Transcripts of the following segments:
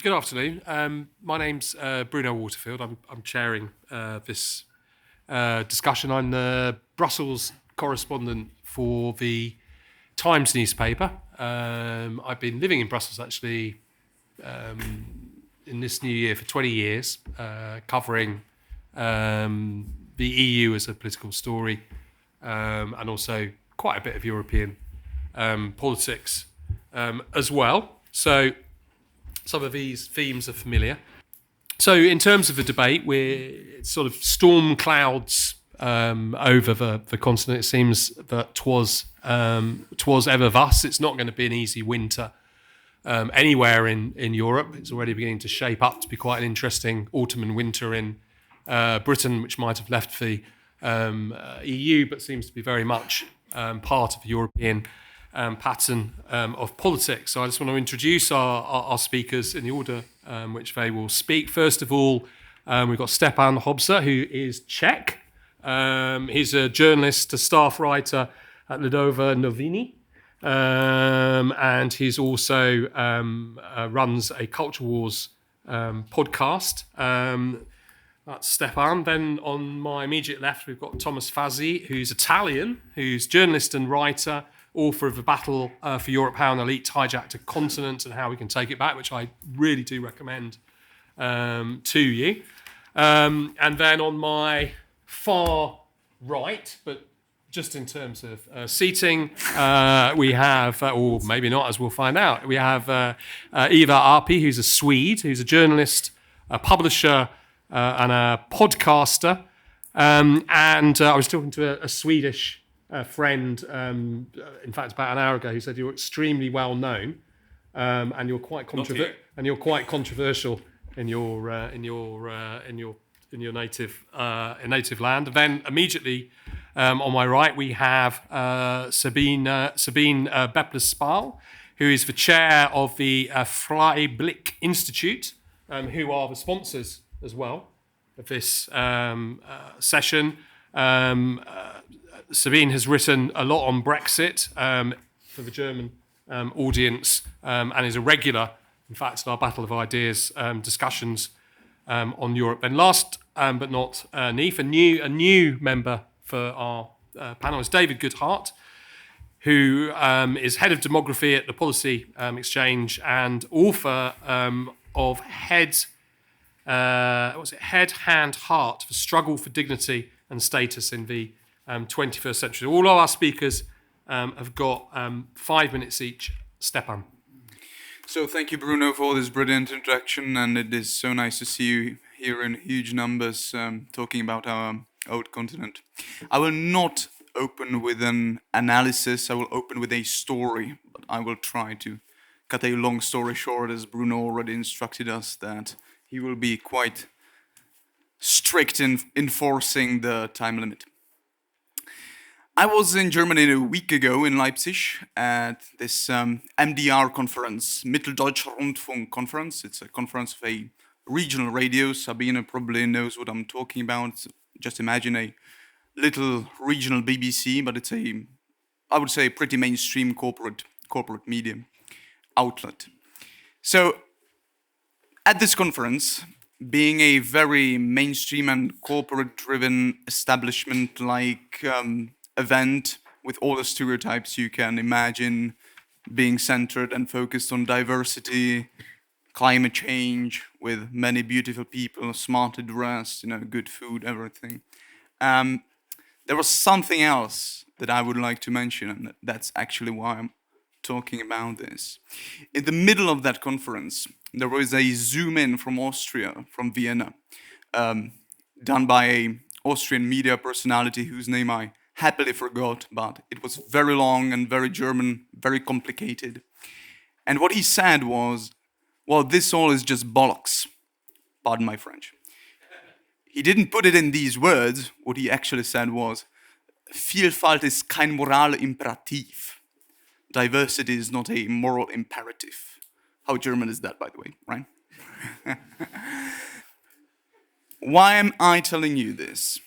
Good afternoon. My name's Bruno Waterfield. I'm chairing this discussion. I'm the Brussels correspondent for the Times newspaper. I've been living in Brussels actually in this new year for 20 years, covering the EU as a political story and also quite a bit of European politics as well. So some of these themes are familiar. So in terms of the debate, it's sort of storm clouds over the continent. It seems that 'twas ever thus. It's not going to be an easy winter anywhere in Europe. It's already beginning to shape up to be quite an interesting autumn and winter in Britain, which might have left the EU, but seems to be very much part of the European pattern of politics. So I just want to introduce our speakers in the order which they will speak. First of all, we've got Stepan Hobza, who is Czech. He's a journalist, a staff writer at Lidové Noviny, and he's also runs a Culture Wars podcast. That's Stepan. Then on my immediate left, we've got Thomas Fazi, who's Italian, who's journalist and writer, author of The Battle for Europe, How an Elite Hijacked a Continent and How We Can Take It Back, which I really do recommend to you. And then on my far right, but just in terms of seating, we have, or maybe not, as we'll find out, we have Ivar Arpi, who's a Swede, who's a journalist, a publisher, and a podcaster. And I was talking to a Swedish friend, in fact, about an hour ago, who said you're extremely well known, and you're quite controversial in your native land. And then immediately on my right, we have Sabine Beppler-Spahl, who is the chair of the Freiblickinstitut, who are the sponsors as well of this session. Sabine has written a lot on Brexit for the German audience and is a regular, in fact, in our Battle of Ideas discussions on Europe. And last but not least, a new member for our panel is David Goodhart, who is head of demography at the Policy Exchange and author of Head, Hand, Heart, The Struggle for Dignity and Status in the 21st century. All of our speakers have got 5 minutes each. Stepan. So thank you, Bruno, for this brilliant introduction, and it is so nice to see you here in huge numbers talking about our old continent. I will not open with an analysis, I will open with a story, but I will try to cut a long story short, as Bruno already instructed us that he will be quite strict in enforcing the time limit. I was in Germany a week ago in Leipzig at this MDR conference, Mitteldeutscher Rundfunk conference. It's a conference of a regional radio. Sabine probably knows what I'm talking about. Just imagine a little regional BBC, but it's I would say, pretty mainstream corporate media outlet. So at this conference, being a very mainstream and corporate-driven establishment-like event with all the stereotypes you can imagine, being centered and focused on diversity, climate change, with many beautiful people, smartly dressed, good food, everything. There was something else that I would like to mention, and that's actually why I'm talking about this. In the middle of that conference, there was a zoom in from Austria, from Vienna, done by an Austrian media personality whose name I happily forgot, but it was very long and very German, very complicated. And what he said was, well, this all is just bollocks. Pardon my French. He didn't put it in these words. What he actually said was, Vielfalt ist kein Moralimperativ. Diversity is not a moral imperative. How German is that, by the way, right? Why am I telling you this?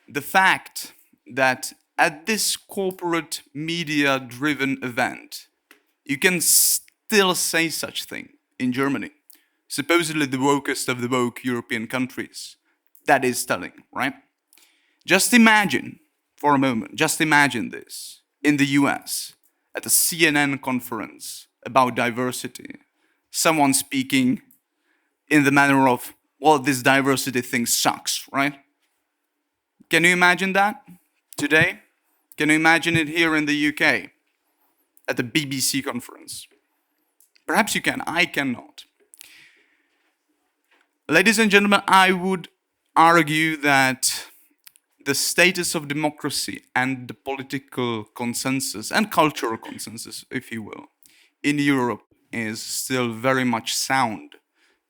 The fact that at this corporate media-driven event, you can still say such thing in Germany. supposedly the wokest of the woke European countries, that is telling, right? Just imagine, for a moment, just imagine this in the US at a CNN conference about diversity, someone speaking in the manner of, well, this diversity thing sucks, right? Can you imagine that today? Can you imagine it here in the UK at the BBC conference? Perhaps you can, I cannot. Ladies and gentlemen, I would argue that the status of democracy and the political consensus and cultural consensus, if you will, in Europe is still very much sound,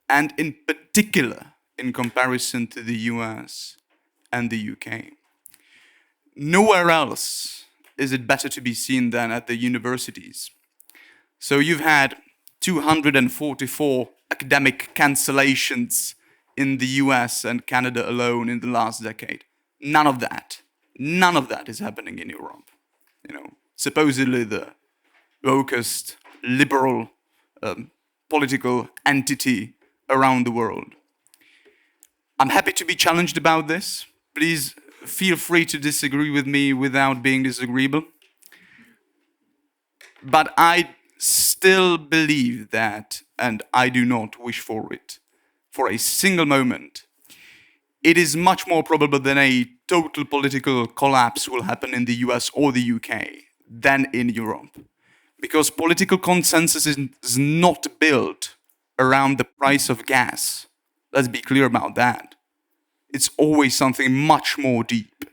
and in particular in comparison to the US and the UK. Nowhere else is it better to be seen than at the universities. So you've had 244 academic cancellations in the US and Canada alone in the last decade. None of that is happening in Europe. You know, supposedly the wokest liberal political entity around the world. I'm happy to be challenged about this. Please feel free to disagree with me without being disagreeable. But I still believe that, and I do not wish for it for a single moment, it is much more probable that a total political collapse will happen in the US or the UK than in Europe. Because political consensus is not built around the price of gas. Let's be clear about that. It's always something much more deep.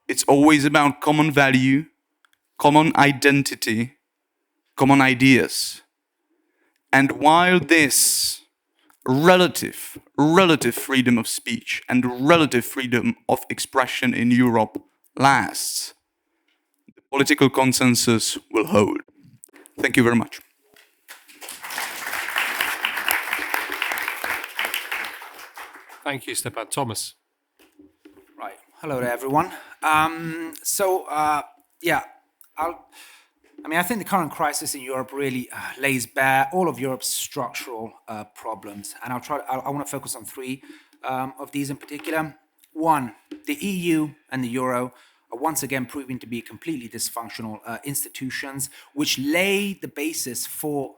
It's always about common value, common identity, common ideas. And while this relative freedom of speech and relative freedom of expression in Europe lasts, the political consensus will hold. Thank you very much. Thank you, Stepan. Thomas. Right. Hello to everyone. I think the current crisis in Europe really lays bare all of Europe's structural problems, and I want to focus on three of these in particular. One, the EU and the euro are once again proving to be completely dysfunctional institutions, which lay the basis for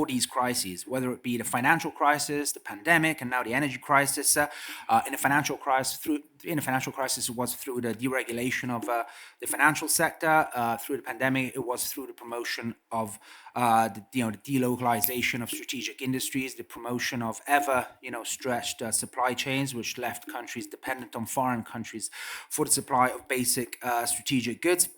these crises, whether it be the financial crisis, the pandemic, and now the energy crisis. In the financial crisis, it was through the deregulation of the financial sector. Through the pandemic, it was through the promotion of the delocalization of strategic industries, the promotion of ever stretched supply chains, which left countries dependent on foreign countries for the supply of basic strategic goods.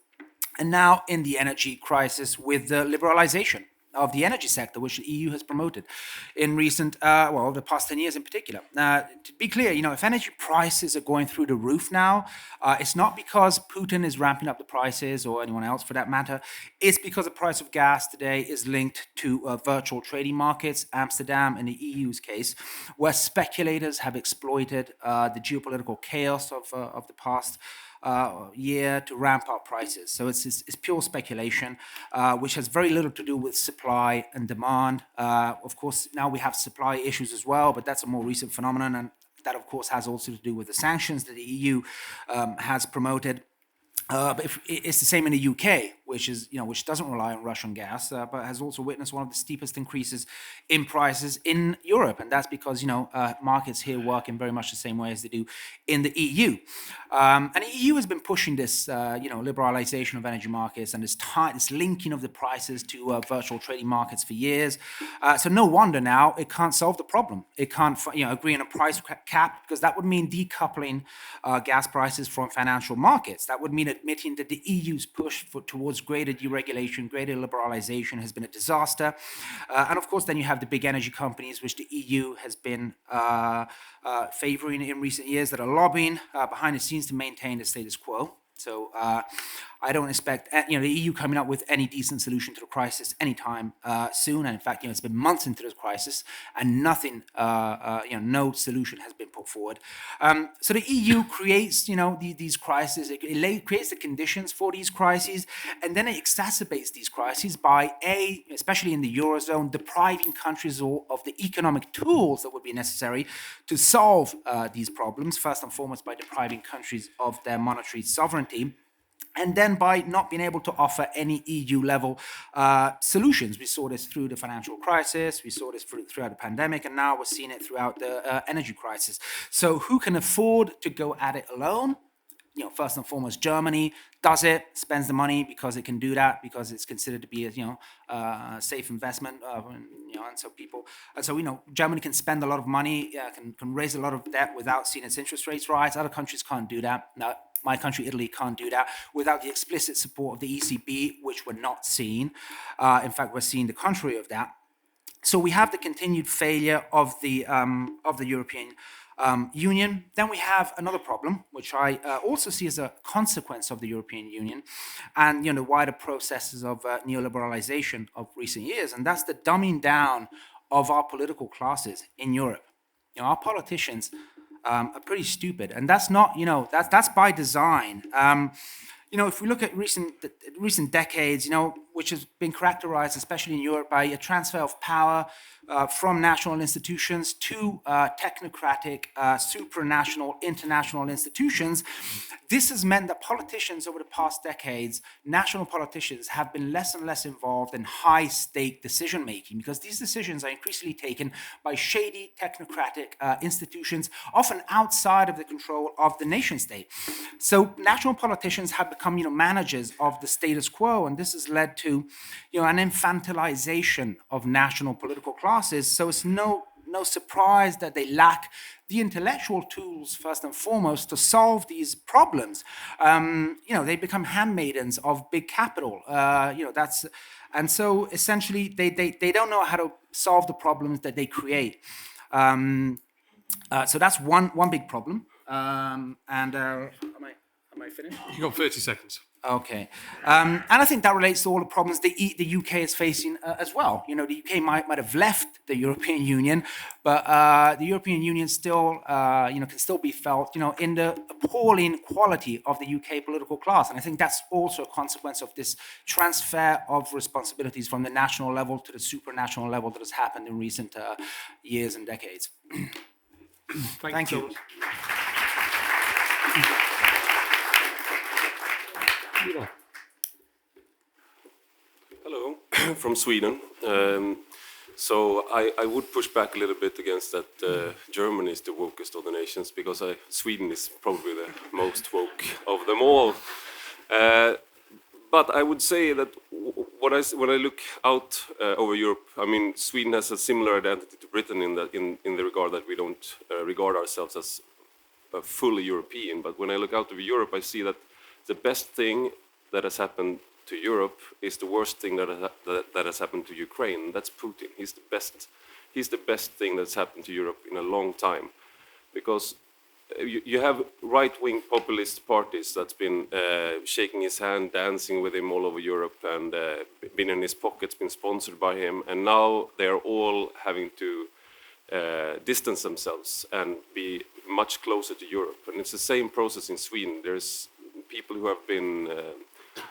And now in the energy crisis with the liberalization of the energy sector, which the EU has promoted in recent, the past 10 years in particular. To be clear, if energy prices are going through the roof now, it's not because Putin is ramping up the prices or anyone else for that matter. It's because the price of gas today is linked to virtual trading markets, Amsterdam in the EU's case, where speculators have exploited the geopolitical chaos of the past year to ramp up prices. So it's pure speculation, which has very little to do with supply and demand. Of course, now we have supply issues as well, but that's a more recent phenomenon, and that, of course, has also to do with the sanctions that the EU has promoted. But it's the same in the UK, which doesn't rely on Russian gas, but has also witnessed one of the steepest increases in prices in Europe, and that's because markets here work in very much the same way as they do in the EU. And the EU has been pushing this, liberalization of energy markets and this linking of the prices to virtual trading markets for years. So no wonder now it can't solve the problem. It can't, agree on a price cap, because that would mean decoupling gas prices from financial markets. That would mean admitting that the EU's push towards greater deregulation, greater liberalization has been a disaster. And of course, then you have the big energy companies, which the EU has been favoring in recent years, that are lobbying behind the scenes to maintain the status quo. So I don't expect the EU coming up with any decent solution to the crisis anytime soon. And in fact, it's been months into this crisis, and nothing, no solution has been put forward. So the EU creates, these crises. It creates the conditions for these crises, and then it exacerbates these crises by especially in the Eurozone, depriving countries of the economic tools that would be necessary to solve these problems. First and foremost, by depriving countries of their monetary sovereignty, and then by not being able to offer any EU-level solutions. We saw this through the financial crisis, we saw this throughout the pandemic, and now we're seeing it throughout the energy crisis. So who can afford to go at it alone? First and foremost, Germany does it, spends the money because it can do that, because it's considered to be a safe investment, and so Germany can spend a lot of money, can raise a lot of debt without seeing its interest rates rise. Other countries can't do that. Now, my country, Italy, can't do that without the explicit support of the ECB, which we're not seeing. In fact, we're seeing the contrary of that. So we have the continued failure of the European Union. Then we have another problem, which I also see as a consequence of the European Union and the wider processes of neoliberalization of recent years, and that's the dumbing down of our political classes in Europe. Our politicians are pretty stupid, and that's not, that's by design. If we look at recent decades, which has been characterized, especially in Europe, by a transfer of power from national institutions to technocratic, supranational, international institutions, this has meant that politicians over the past decades, national politicians, have been less and less involved in high-stake decision-making, because these decisions are increasingly taken by shady technocratic institutions, often outside of the control of the nation-state. So national politicians have become, managers of the status quo, and this has led to, an infantilization of national political classes. So it's no surprise that they lack the intellectual tools, first and foremost, to solve these problems. They become handmaidens of big capital. And so essentially they don't know how to solve the problems that they create. So that's one big problem. Am I finished? You got 30 seconds. Okay, and I think that relates to all the problems the UK is facing as well. The UK might have left the European Union, but the European Union still, can still be felt, in the appalling quality of the UK political class. And I think that's also a consequence of this transfer of responsibilities from the national level to the supranational level that has happened in recent years and decades. Thank you. Hello, from Sweden. So I would push back a little bit against that Germany is the wokest of the nations, because Sweden is probably the most woke of them all. But I would say that when I look out over Europe, I mean, Sweden has a similar identity to Britain in the regard that we don't regard ourselves as fully European. But when I look out over Europe, I see that the best thing that has happened to Europe is the worst thing that has happened to Ukraine. That's Putin. He's the best thing that's happened to Europe in a long time, because you have right-wing populist parties that's been shaking his hand, dancing with him all over Europe, and been in his pockets, been sponsored by him, and now they are all having to distance themselves and be much closer to Europe. And it's the same process in Sweden. There's people who have been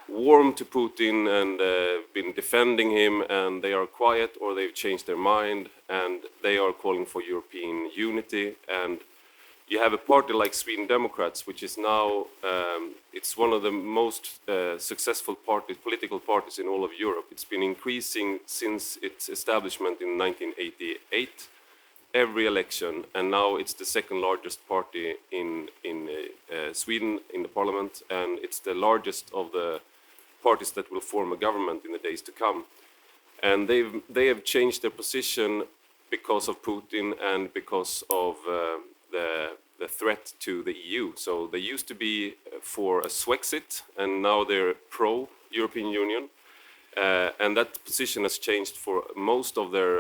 warm to Putin and been defending him, and they are quiet, or they've changed their mind, and they are calling for European unity. And you have a party like Sweden Democrats, which is now it's one of the most successful political parties in all of Europe. It's been increasing since its establishment in 1988. Every election, and now it's the second largest party in Sweden in the parliament, and it's the largest of the parties that will form a government in the days to come. And they have changed their position because of Putin and because of the threat to the EU. So they used to be for a Swexit, and now they're pro-European Union, and that position has changed for most of their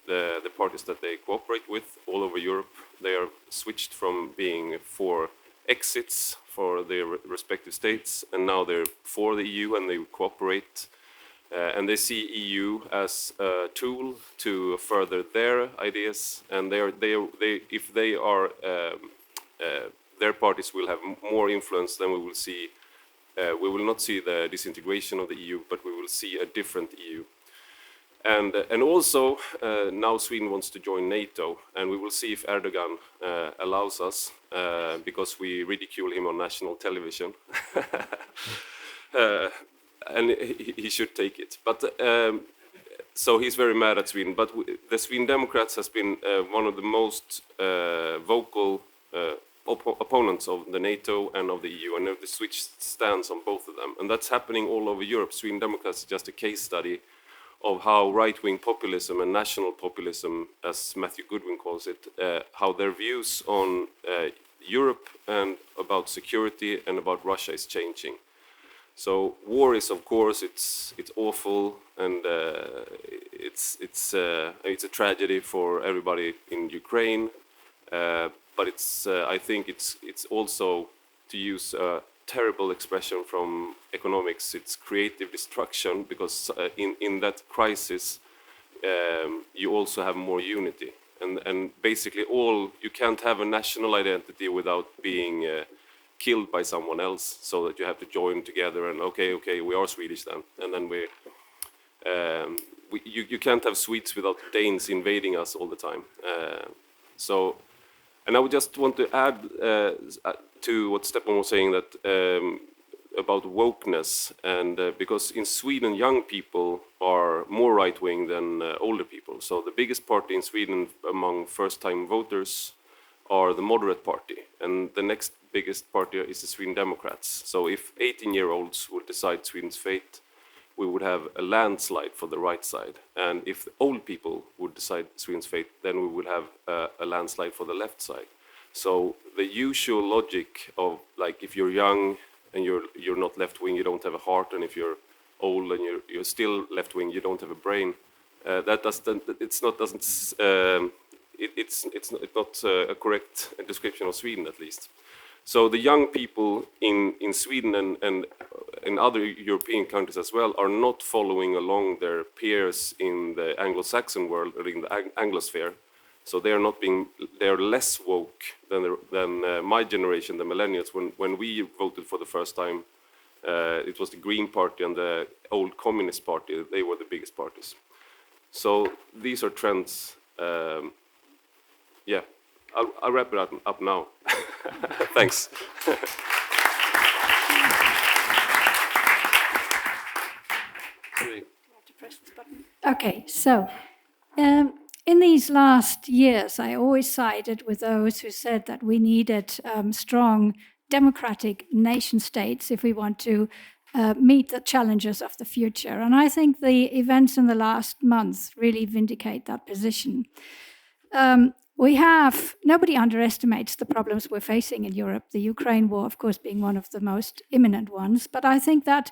the parties that they cooperate with all over Europe. They are switched from being for exits for their respective states, and now they're for the EU and they cooperate. And they see EU as a tool to further their ideas, and if they are their parties will have more influence, then we will see. We will not see the disintegration of the EU, but we will see a different EU. And also now Sweden wants to join NATO, and we will see if Erdogan allows us, because we ridicule him on national television. And he should take it. But so he's very mad at Sweden. But the Sweden Democrats has been one of the most vocal opponents of the NATO and of the EU, and the switch stands on both of them. And that's happening all over Europe. Sweden Democrats is just a case study of how right-wing populism and national populism, as Matthew Goodwin calls it, how their views on Europe and about security and about Russia is changing. So war is, of course, it's awful, and it's a tragedy for everybody in Ukraine. But I think it's also, to use a terrible expression from economics, it's creative destruction, because in that crisis you also have more unity, and basically you can't have a national identity without being killed by someone else, so that you have to join together and okay, we are Swedish then, and then you can't have Swedes without Danes invading us all the time. And I would just want to add to what Stefan was saying, that about wokeness, and because in Sweden young people are more right-wing than older people. So the biggest party in Sweden among first-time voters are the moderate party, and the next biggest party is the Sweden Democrats. So if 18-year-olds would decide Sweden's fate, we would have a landslide for the right side. And if the old people would decide Sweden's fate, then we would have a landslide for the left side. So the usual logic of, like, if you're young and you're not left-wing, you don't have a heart, and if you're old and you're still left-wing, you don't have a brain. It's not a correct description of Sweden, at least. So the young people in Sweden and in other European countries as well are not following along their peers in the Anglo-Saxon world or in the Anglosphere. So they are less woke than my generation, the millennials. When we voted for the first time, it was the Green Party and the old Communist Party. They were the biggest parties. So these are trends. Yeah, I'll wrap it up now. Thanks. Okay, so in these last years, I always sided with those who said that we needed strong democratic nation states if we want to meet the challenges of the future. And I think the events in the last month really vindicate that position. Nobody underestimates the problems we're facing in Europe, the Ukraine war, of course, being one of the most imminent ones. But I think that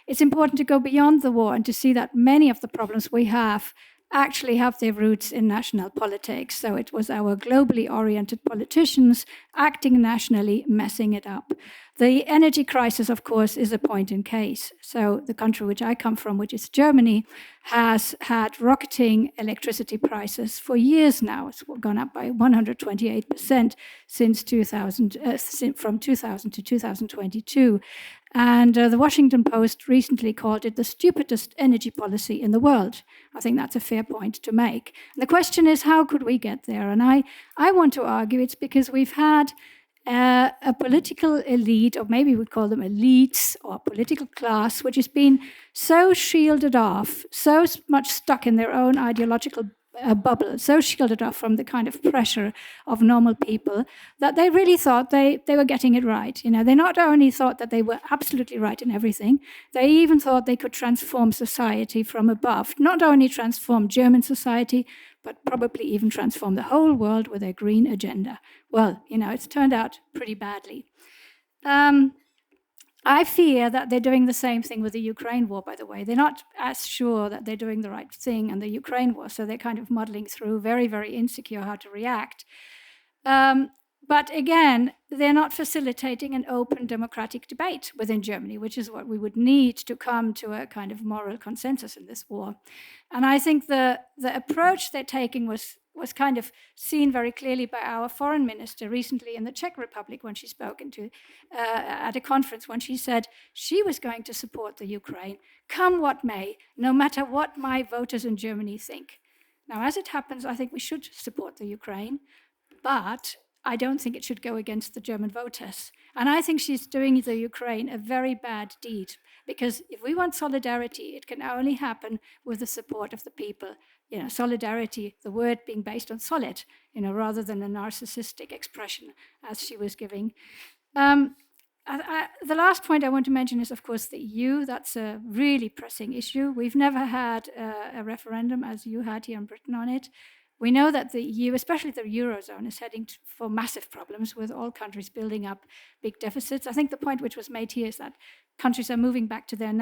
it's important to go beyond the war and to see that many of the problems we have actually have their roots in national politics. So it was our globally oriented politicians acting nationally, messing it up. The energy crisis, of course, is a point in case. So the country which I come from, which is Germany, has had rocketing electricity prices for years now. It's gone up by 128% since from 2000 to 2022. And the Washington Post recently called it the stupidest energy policy in the world. I think that's a fair point to make. The question is, how could we get there? And I want to argue it's because we've had a political elite, or maybe we call them elites, or political class, which has been so shielded off, so much stuck in their own ideological bubble, so shielded off from the kind of pressure of normal people, that they really thought they were getting it right. You know, they not only thought that they were absolutely right in everything, they even thought they could transform society from above, not only transform German society, but probably even transform the whole world with their green agenda. Well, you know, it's turned out pretty badly. I fear that they're doing the same thing with the Ukraine war, by the way. They're not as sure that they're doing the right thing in the Ukraine war, so they're kind of muddling through, very, very insecure how to react. But again, they're not facilitating an open democratic debate within Germany, which is what we would need to come to a kind of moral consensus in this war. And I think the approach they're taking was kind of seen very clearly by our foreign minister recently in the Czech Republic when she spoke at a conference, when she said she was going to support the Ukraine, come what may, no matter what my voters in Germany think. Now, as it happens, I think we should support the Ukraine, but I don't think it should go against the German voters. And I think she's doing the Ukraine a very bad deed, because if we want solidarity, it can only happen with the support of the people. You know, solidarity, the word being based on solid, you know, rather than a narcissistic expression as she was giving. The last point I want to mention is, of course, the EU. That's a really pressing issue. We've never had a referendum, as you had here in Britain, on it. We know that the EU, especially the Eurozone, is heading for massive problems with all countries building up big deficits. I think the point which was made here is that countries are moving back to their,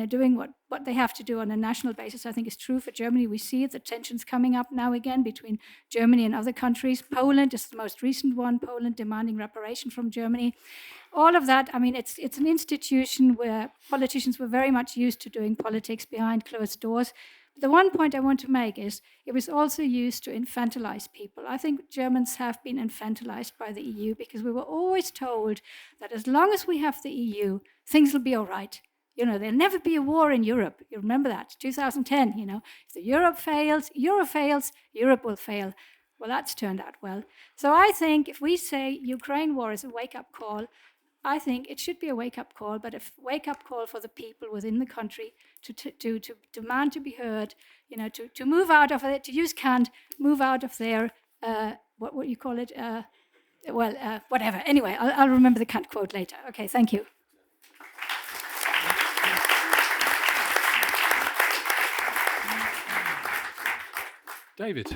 doing what they have to do on a national basis. I think is true for Germany. We see the tensions coming up now again between Germany and other countries. Poland is the most recent one, Poland demanding reparation from Germany. All of that, I mean, it's an institution where politicians were very much used to doing politics behind closed doors. The one point I want to make is it was also used to infantilize people. I think Germans have been infantilized by the EU because we were always told that as long as we have the EU, things will be all right. You know, there'll never be a war in Europe. You remember that, 2010, you know. If the Euro fails, Europe will fail. Well, that's turned out well. So I think if we say Ukraine war is a wake-up call, I think it should be a wake-up call, but a wake-up call for the people within the country to demand to be heard, you know, to move out of it, to use Kant, move out of their, what would you call it? Whatever. Anyway, I'll remember the Kant quote later. Okay, thank you. David.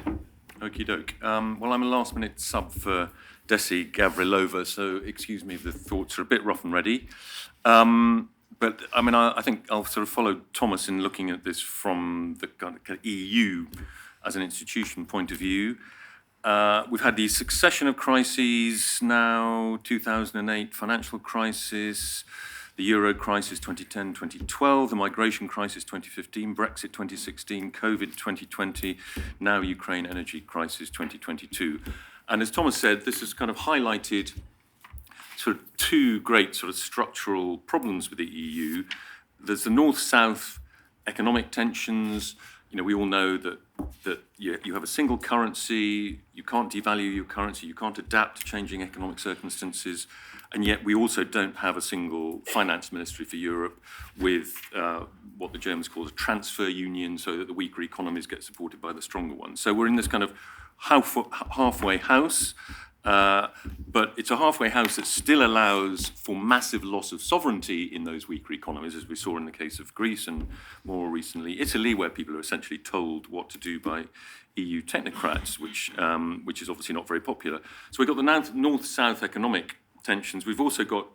Okie doke. Well, I'm a last-minute sub for Desi Gavrilova, so excuse me if the thoughts are a bit rough and ready. But I mean, I think I'll sort of follow Thomas in looking at this from the kind of EU as an institution point of view. We've had the succession of crises now, 2008 financial crisis, the Euro crisis 2010, 2012, the migration crisis 2015, Brexit 2016, COVID 2020, now Ukraine energy crisis 2022. And as Thomas said, this has kind of highlighted sort of two great sort of structural problems with the EU. There's the north-south economic tensions. You know, we all know that you have a single currency, you can't devalue your currency, you can't adapt to changing economic circumstances, and yet we also don't have a single finance ministry for Europe with what the Germans call a transfer union, so that the weaker economies get supported by the stronger ones. So we're in this kind of halfway house, but it's a halfway house that still allows for massive loss of sovereignty in those weaker economies, as we saw in the case of Greece and more recently Italy, where people are essentially told what to do by EU technocrats, which is obviously not very popular. So we've got the north-south economic tensions. We've also got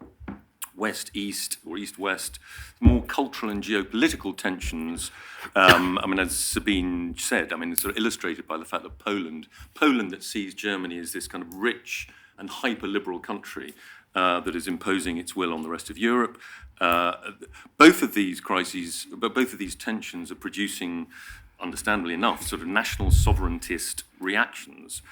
west-east or east-west, more cultural and geopolitical tensions. I mean, as Sabine said, I mean, it's sort of illustrated by the fact that Poland that sees Germany as this kind of rich and hyper-liberal country that is imposing its will on the rest of Europe. Both of these crises, but both of these tensions are producing, understandably enough, sort of national sovereigntist reactions.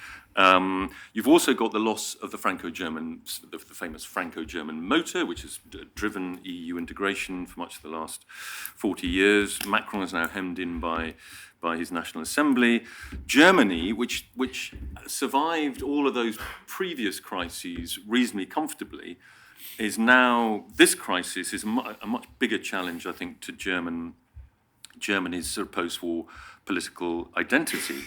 You've also got the loss of the Franco-German, the famous Franco-German motor, which has driven EU integration for much of the last 40 years. Macron is now hemmed in by his National Assembly. Germany, which survived all of those previous crises reasonably comfortably, is now, this crisis is a much bigger challenge, I think, to Germany's sort of post-war political identity.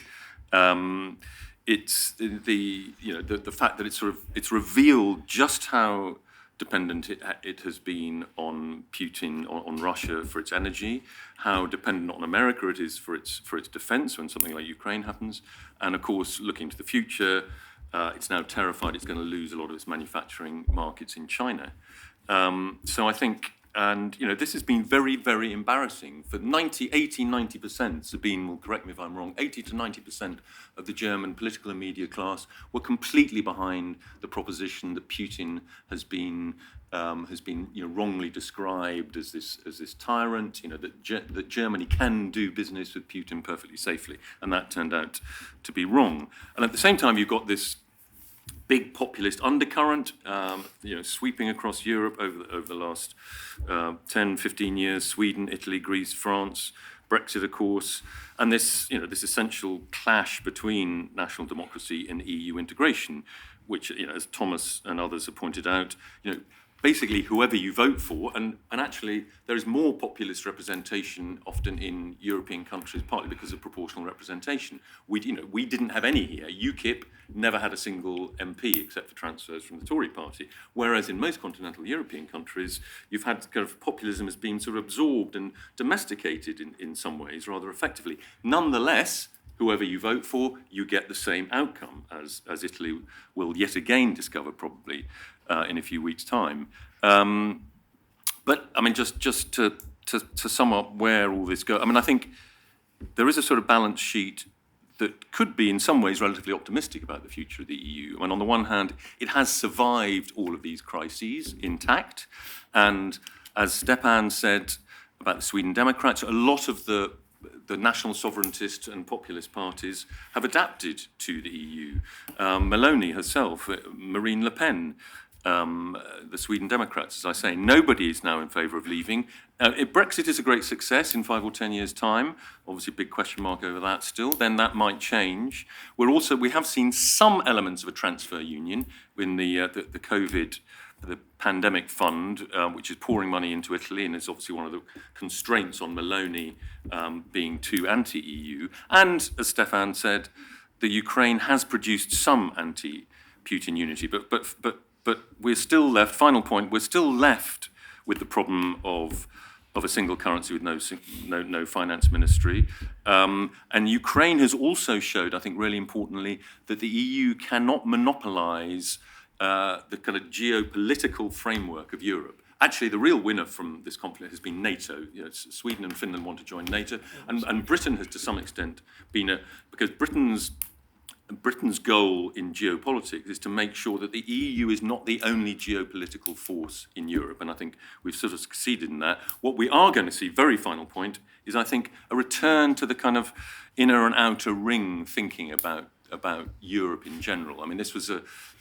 It's the fact that it's revealed just how dependent it has been on Putin, on Russia for its energy, how dependent on America it is for its defense when something like Ukraine happens, and of course, looking to the future, it's now terrified it's going to lose a lot of its manufacturing markets in China. So I think And, this has been very, very embarrassing. For 90%, Sabine will correct me if I'm wrong, 80 to 90% of the German political and media class were completely behind the proposition that Putin has been wrongly described as this tyrant, that Germany can do business with Putin perfectly safely. And that turned out to be wrong. And at the same time, you've got this big populist undercurrent, sweeping across Europe over the last 10, 15 years, Sweden, Italy, Greece, France, Brexit, of course, and this essential clash between national democracy and EU integration, which, as Thomas and others have pointed out, basically whoever you vote for, and actually there is more populist representation often in European countries, partly because of proportional representation. We didn't have any here. UKIP never had a single MP except for transfers from the Tory party, whereas in most continental European countries, you've had kind of populism has been sort of absorbed and domesticated in some ways rather effectively. Nonetheless, whoever you vote for, you get the same outcome, as Italy will yet again discover probably in a few weeks' time. But I mean, just to sum up where all this goes, I mean, I think there is a sort of balance sheet that could be in some ways relatively optimistic about the future of the EU. I mean, on the one hand, it has survived all of these crises intact. And as Stepan said about the Sweden Democrats, a lot of the national sovereigntist and populist parties have adapted to the EU. Meloni herself, Marine Le Pen, the Sweden Democrats, as I say, nobody is now in favour of leaving. If Brexit is a great success in 5 or 10 years' time, obviously a big question mark over that still, then that might change. We have seen some elements of a transfer union in the COVID, the pandemic fund, which is pouring money into Italy, and is obviously one of the constraints on Meloni being too anti-EU. And as Stefan said, the Ukraine has produced some anti-Putin unity, but we're still left, final point, we're still left with the problem of a single currency with no finance ministry. And Ukraine has also showed, I think really importantly, that the EU cannot monopolize the kind of geopolitical framework of Europe. Actually, the real winner from this conflict has been NATO. Sweden and Finland want to join NATO, and Britain has to some extent been because Britain's goal in geopolitics is to make sure that the EU is not the only geopolitical force in Europe, and I think we've sort of succeeded in that. What we are going to see, very final point, is I think a return to the kind of inner and outer ring thinking about Europe in general. I mean, this was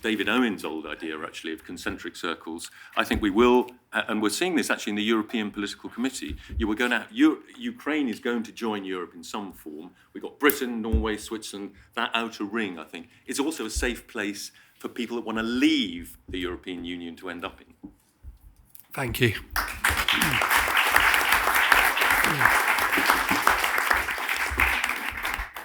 David Owen's old idea, actually, of concentric circles. I think we will, and we're seeing this actually in the European Political Committee. Ukraine is going to join Europe in some form. We've got Britain, Norway, Switzerland. That outer ring, I think, is also a safe place for people that want to leave the European Union to end up in. Thank you.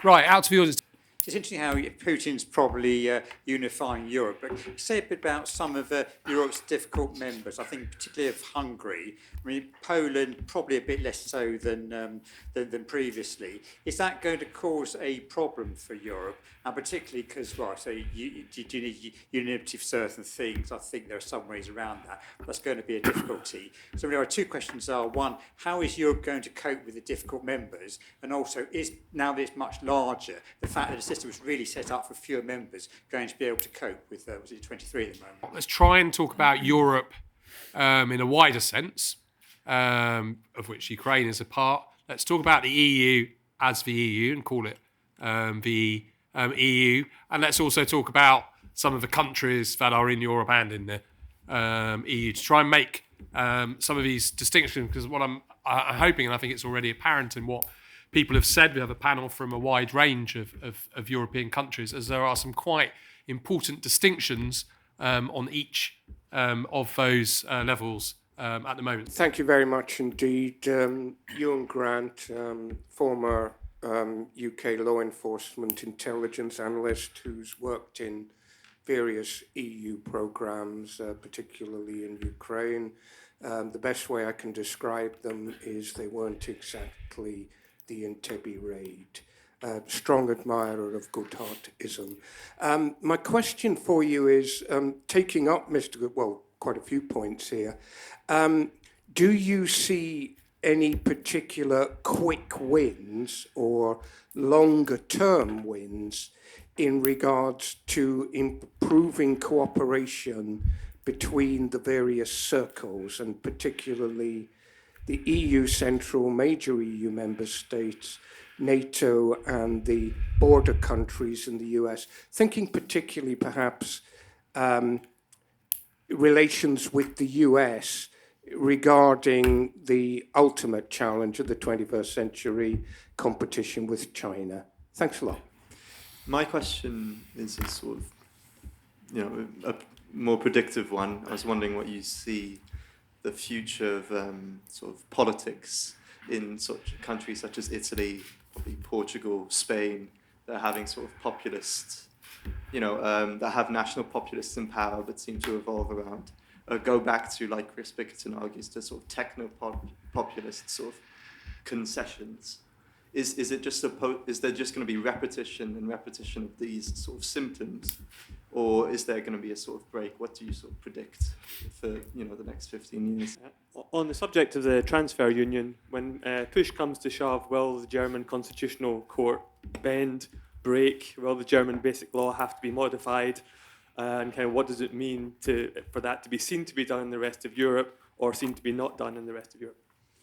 Right, out to the audience. It's interesting how Putin's probably unifying Europe, but say a bit about some of Europe's difficult members. I think particularly of Hungary. I mean, Poland probably a bit less so than previously. Is that going to cause a problem for Europe? And particularly because, well, so you need unanimity for certain things. I think there are some ways around that. That's going to be a difficulty. So there are two questions. One, how is Europe going to cope with the difficult members? And also, is now that it's much larger, the fact that the system was really set up for fewer members going to be able to cope with, was it 23 at the moment? Let's try and talk about Europe in a wider sense, of which Ukraine is a part. Let's talk about the EU as the EU and call it the EU. And let's also talk about some of the countries that are in Europe and in the EU to try and make some of these distinctions, because what I'm hoping, and I think it's already apparent in what people have said, we have a panel from a wide range of European countries, as there are some quite important distinctions on each of those levels at the moment. Thank you very much indeed. Ewan Grant, former UK law enforcement intelligence analyst who's worked in various EU programmes, particularly in Ukraine. The best way I can describe them is they weren't exactly the Entebbe raid. Strong admirer of Goodhartism. My question for you is, taking up quite a few points here. do you see any particular quick wins or longer-term wins in regards to improving cooperation between the various circles, and particularly the EU central major EU member states, NATO, and the border countries in the US, thinking particularly perhaps relations with the US regarding the ultimate challenge of the 21st century, competition with China? Thanks a lot. My question is a sort of, a more predictive one. I was wondering what you see the future of sort of politics in such countries such as Italy, probably Portugal, Spain, that are having sort of populists, that have national populists in power but seem to evolve around, go back to, like Chris Bickerton argues, to sort of techno-populist sort of concessions. Is there just going to be repetition and repetition of these sort of symptoms, or is there going to be a sort of break? What do you sort of predict for the next 15 years? On the subject of the transfer union, when push comes to shove, will the German Constitutional Court bend, break? Will the German Basic Law have to be modified? And kind of what does it mean for that to be seen to be done in the rest of Europe, or seen to be not done in the rest of Europe?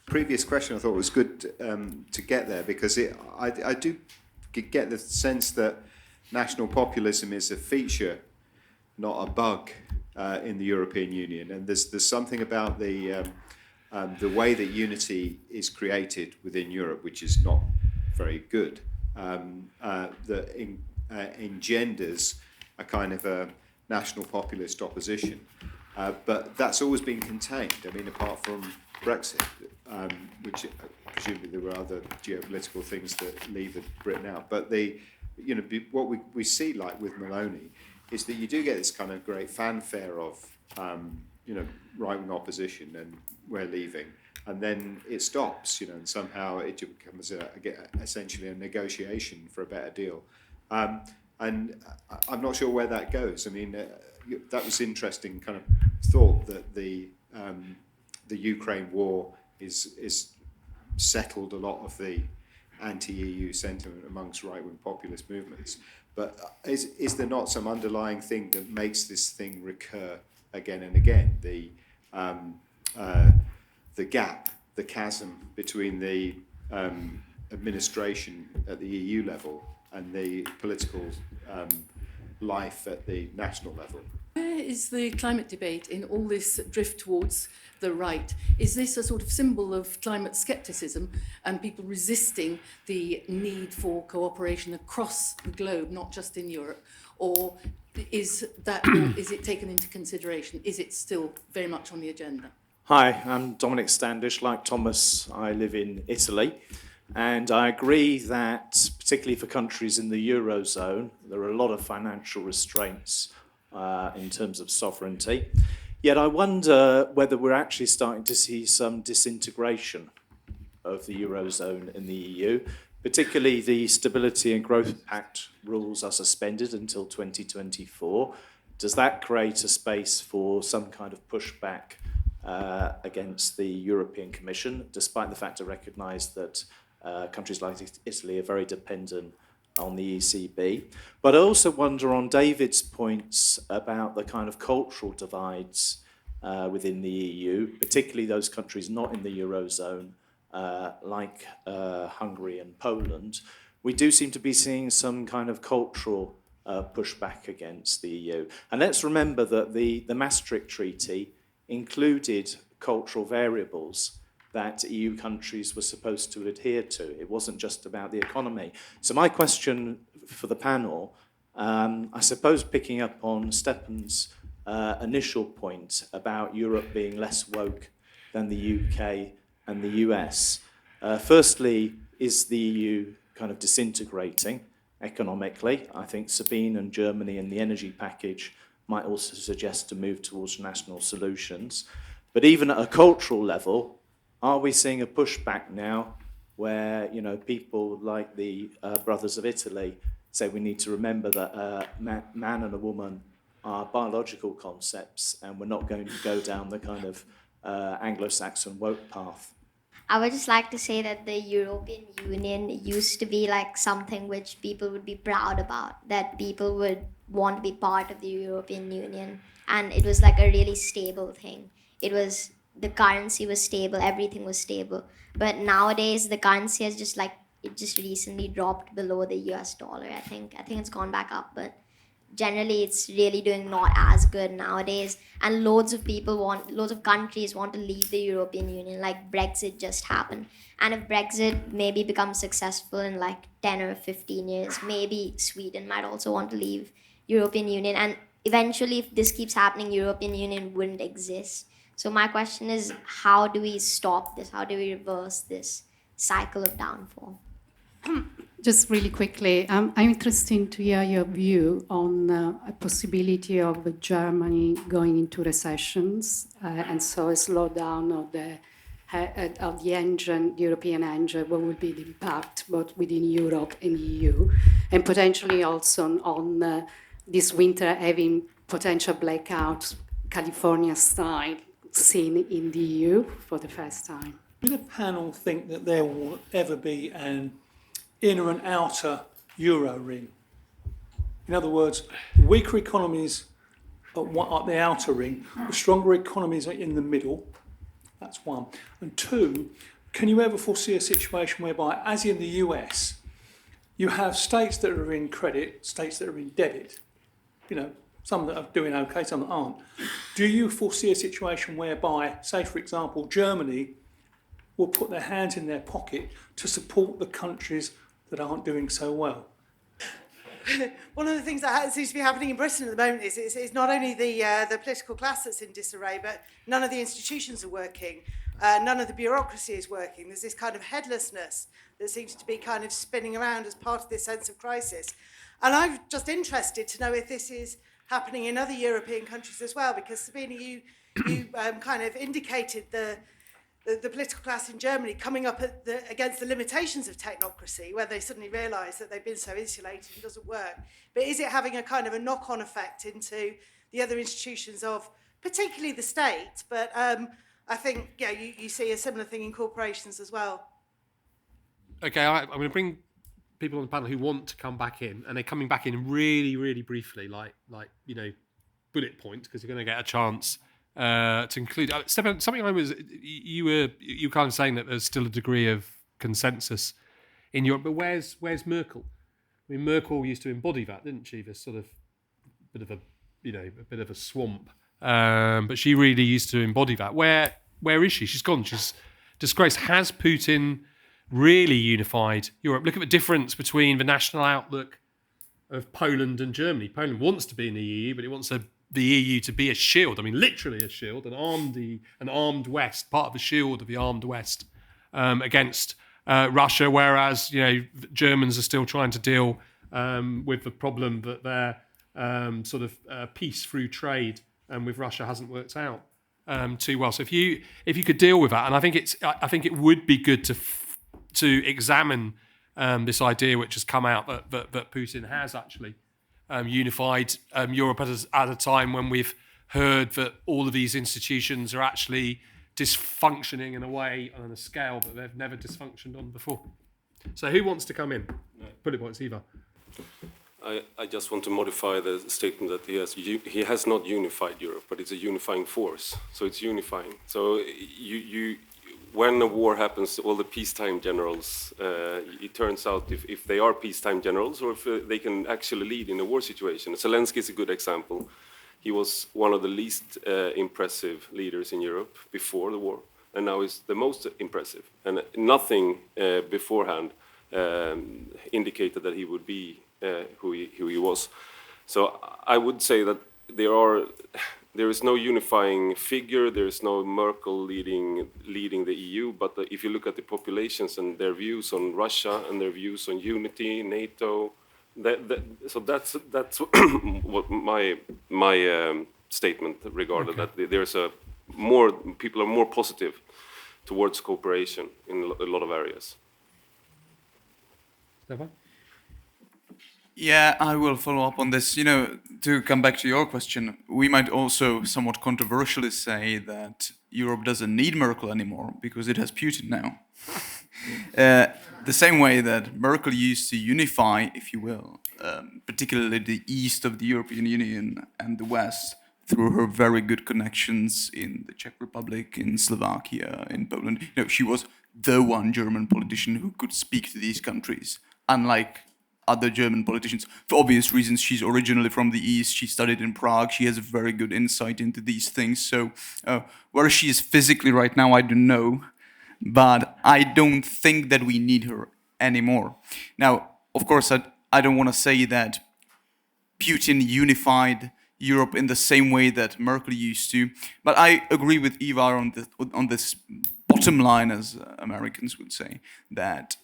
Previous question I thought was good to get there, because I do get the sense that national populism is a feature, not a bug, in the European Union, and there's something about the way that unity is created within Europe, which is not very good, that engenders a kind of a national populist opposition, but that's always been contained. I mean, apart from Brexit, which presumably there were other geopolitical things that levered Britain out. But what we see, like with Maloney, is that you do get this kind of great fanfare of right-wing opposition, and we're leaving, and then it stops, and somehow it becomes essentially a negotiation for a better deal. And I'm not sure where that goes. I mean, that was interesting kind of thought that the Ukraine war is settled a lot of the anti-EU sentiment amongst right-wing populist movements. But is there not some underlying thing that makes this thing recur again and again? The gap, the chasm between the administration at the EU level and the political life at the national level. Where is the climate debate in all this drift towards the right? Is this a sort of symbol of climate skepticism and people resisting the need for cooperation across the globe, not just in Europe? Or is it taken into consideration? Is it still very much on the agenda? Hi, I'm Dominic Standish. Like Thomas, I live in Italy. And I agree that, particularly for countries in the Eurozone, there are a lot of financial restraints in terms of sovereignty. Yet I wonder whether we're actually starting to see some disintegration of the Eurozone in the EU, particularly the Stability and Growth Pact rules are suspended until 2024. Does that create a space for some kind of pushback against the European Commission, despite the fact I recognise that countries like Italy are very dependent on the ECB? But I also wonder on David's points about the kind of cultural divides within the EU, particularly those countries not in the Eurozone, like Hungary and Poland. We do seem to be seeing some kind of cultural pushback against the EU. And let's remember that the Maastricht Treaty included cultural variables that EU countries were supposed to adhere to. It wasn't just about the economy. So my question for the panel, I suppose picking up on Stepan's initial point about Europe being less woke than the UK and the US. Firstly, is the EU kind of disintegrating economically? I think Sabine and Germany and the energy package might also suggest to move towards national solutions. But even at a cultural level, are we seeing a pushback now where, people like the brothers of Italy say we need to remember that a man and a woman are biological concepts and we're not going to go down the kind of Anglo-Saxon woke path. I would just like to say that the European Union used to be like something which people would be proud about, that people would want to be part of the European Union. And it was like a really stable thing. The currency was stable, everything was stable. But nowadays the currency has it just recently dropped below the US dollar, I think. I think it's gone back up, but generally it's really doing not as good nowadays, and loads of countries want to leave the European Union, like Brexit just happened. And if Brexit maybe becomes successful in like 10 or 15 years, maybe Sweden might also want to leave European Union, and eventually if this keeps happening, European Union wouldn't exist. So my question is, how do we stop this? How do we reverse this cycle of downfall? Just really quickly, I'm interested to hear your view on a possibility of Germany going into recessions, and so a slowdown of the engine, the European engine. What would be the impact both within Europe and EU, and potentially also on this winter having potential blackouts, California style, seen in the EU for the first time? Do the panel think that there will ever be an inner and outer euro ring? In other words, weaker economies at the outer ring, the stronger economies are in the middle. That's one. And two, can you ever foresee a situation whereby, as in the US, you have states that are in credit, states that are in debit? You know, some that are doing okay, some that aren't. Do you foresee a situation whereby, say for example, Germany will put their hands in their pocket to support the countries that aren't doing so well? One of the things that seems to be happening in Britain at the moment is not only the political class that's in disarray, but none of the institutions are working. None of the bureaucracy is working. There's this kind of headlessness that seems to be kind of spinning around as part of this sense of crisis. And I'm just interested to know if this is happening in other European countries as well, because Sabine, you kind of indicated the political class in Germany coming up against the limitations of technocracy, where they suddenly realise that they've been so insulated and doesn't work. But is it having a kind of a knock-on effect into the other institutions of, particularly the state? But I think you see a similar thing in corporations as well. Okay, I'm going to bring people on the panel who want to come back in, and they're coming back in really, really briefly, like bullet points, because you're going to get a chance to include. Stefan, you were kind of saying that there's still a degree of consensus in Europe, but where's Merkel? I mean, Merkel used to embody that, didn't she? This sort of bit of a swamp, but she really used to embody that. Where is she? She's gone. She's disgraced. Has Putin really unified Europe? Look at the difference between the national outlook of Poland and Germany. Poland wants to be in the EU, but it wants the EU to be a shield. I mean, literally a shield, an armed West, part of the shield of the armed West against Russia. Whereas Germans are still trying to deal with the problem that their sort of peace through trade with Russia hasn't worked out too well. So if you could deal with that, and I think it would be good to examine this idea which has come out that Putin has actually unified Europe at a time when we've heard that all of these institutions are actually dysfunctioning in a way on a scale that they've never dysfunctioned on before. So who wants to come in? Bullet points, Ivar. I just want to modify the statement that he has not unified Europe, but it's a unifying force. So it's unifying. So when a war happens, all the peacetime generals, it turns out if they are peacetime generals or if they can actually lead in a war situation. Zelensky is a good example. He was one of the least impressive leaders in Europe before the war, and now he's the most impressive. And nothing beforehand indicated that he would be who he was. So I would say that there is no unifying figure. There is no Merkel leading the EU. But if you look at the populations and their views on Russia and their views on unity, NATO, so that's what my statement regarded. Okay. That there's people are more positive towards cooperation in a lot of areas. Stefan? Yeah, I will follow up on this. to come back to your question, we might also somewhat controversially say that Europe doesn't need Merkel anymore because it has Putin now. The same way that Merkel used to unify, if you will, particularly the east of the European Union and the west, through her very good connections in the Czech Republic, in Slovakia, in Poland. You know, she was the one German politician who could speak to these countries, unlike other German politicians. For obvious reasons, she's originally from the East, she studied in Prague, she has a very good insight into these things. So where she is physically right now, I don't know, but I don't think that we need her anymore. Now, of course, I don't want to say that Putin unified Europe in the same way that Merkel used to, but I agree with Ivar on this bottom line, as Americans would say, that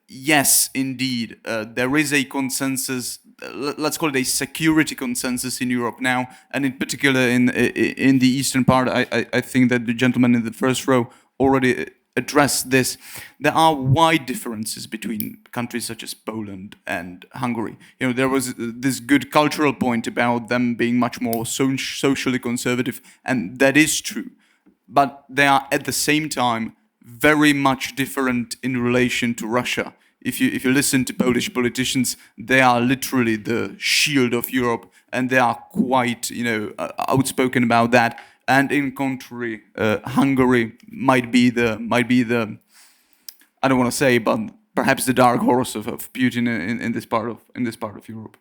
yes, indeed, there is a consensus, let's call it a security consensus in Europe now, and in particular in the eastern part. I think that the gentleman in the first row already addressed this. There are wide differences between countries such as Poland and Hungary. You know, there was this good cultural point about them being much more socially conservative, and that is true. But they are at the same time very much different in relation to Russia. If you listen to Polish politicians, they are literally the shield of Europe, and they are quite outspoken about that. And in contrary, Hungary might be the I don't want to say, but perhaps the dark horse of Putin in this part of Europe.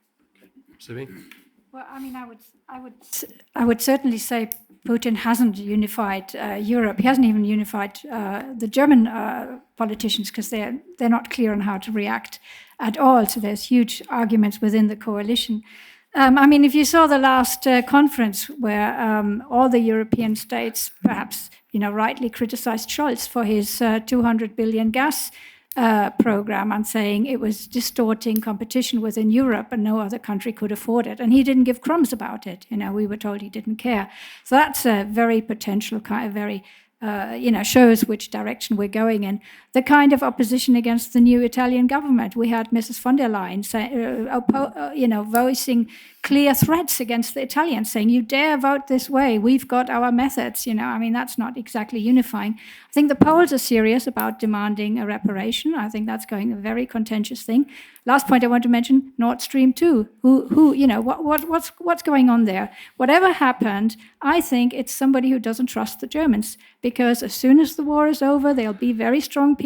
Sabine? Well, I mean, I would certainly say Putin hasn't unified Europe. He hasn't even unified the German politicians, because they're not clear on how to react at all. So there's huge arguments within the coalition. I mean, if you saw the last conference where all the European states, perhaps rightly criticized Scholz for his 200 billion gas program and saying it was distorting competition within Europe and no other country could afford it. And he didn't give crumbs about it. We were told he didn't care. So that's a very potential kind of very, shows which direction we're going in. The kind of opposition against the new Italian government. We had Mrs. von der Leyen voicing clear threats against the Italians, saying, you dare vote this way, we've got our methods. I mean, that's not exactly unifying. I think the Poles are serious about demanding a reparation. I think that's going a very contentious thing. Last point I want to mention, Nord Stream 2. What's going on there? Whatever happened, I think it's somebody who doesn't trust the Germans, because as soon as the war is over, there'll be very strong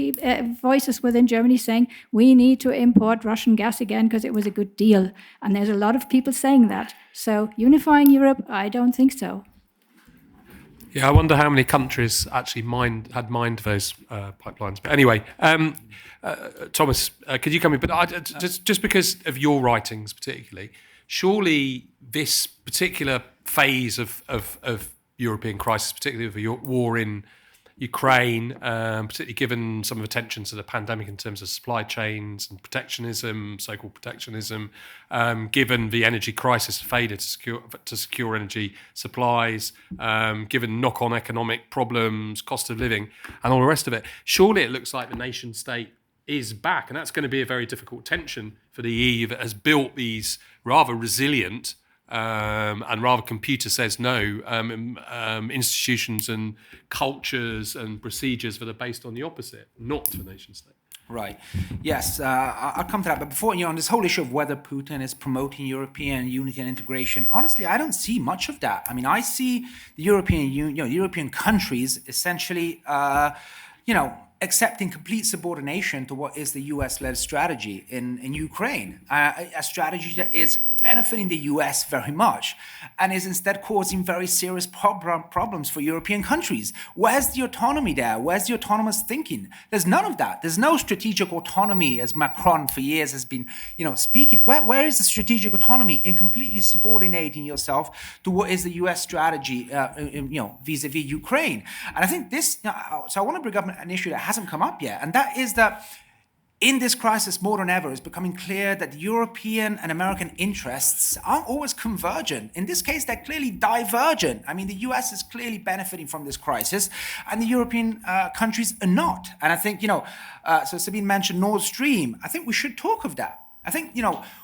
voices within Germany saying, we need to import Russian gas again because it was a good deal. And there's a lot of people saying that. So unifying Europe, I don't think so. Yeah, I wonder how many countries actually had mined those pipelines. But anyway, Thomas, could you come in? But just because of your writings particularly, surely this particular phase of European crisis, particularly of the war in Ukraine, particularly given some of the tensions of the pandemic in terms of supply chains and protectionism, so-called protectionism, given the energy crisis failure to secure energy supplies, given knock-on economic problems, cost of living, and all the rest of it, surely it looks like the nation state is back, and that's going to be a very difficult tension for the EU that has built these rather resilient and rather computer says no institutions and cultures and procedures that are based on the opposite, not the nation state. Right. Yes, I'll come to that. But before, on this whole issue of whether Putin is promoting European unity and integration, honestly, I don't see much of that. I mean, I see the European Union, European countries essentially, accepting complete subordination to what is the US-led strategy in Ukraine, a strategy that is benefiting the US very much and is instead causing very serious problems for European countries. Where's the autonomy there? Where's the autonomous thinking? There's none of that. There's no strategic autonomy, as Macron for years has been speaking. Where is the strategic autonomy in completely subordinating yourself to what is the US strategy vis-a-vis Ukraine? And I think this, so I want to bring up an issue that hasn't come up yet, and that is that in this crisis, more than ever, it's becoming clear that European and American interests aren't always convergent. In this case, they're clearly divergent. I mean, the US is clearly benefiting from this crisis, and the European countries are not. And I think, so Sabine mentioned Nord Stream. I think we should talk of that. I think,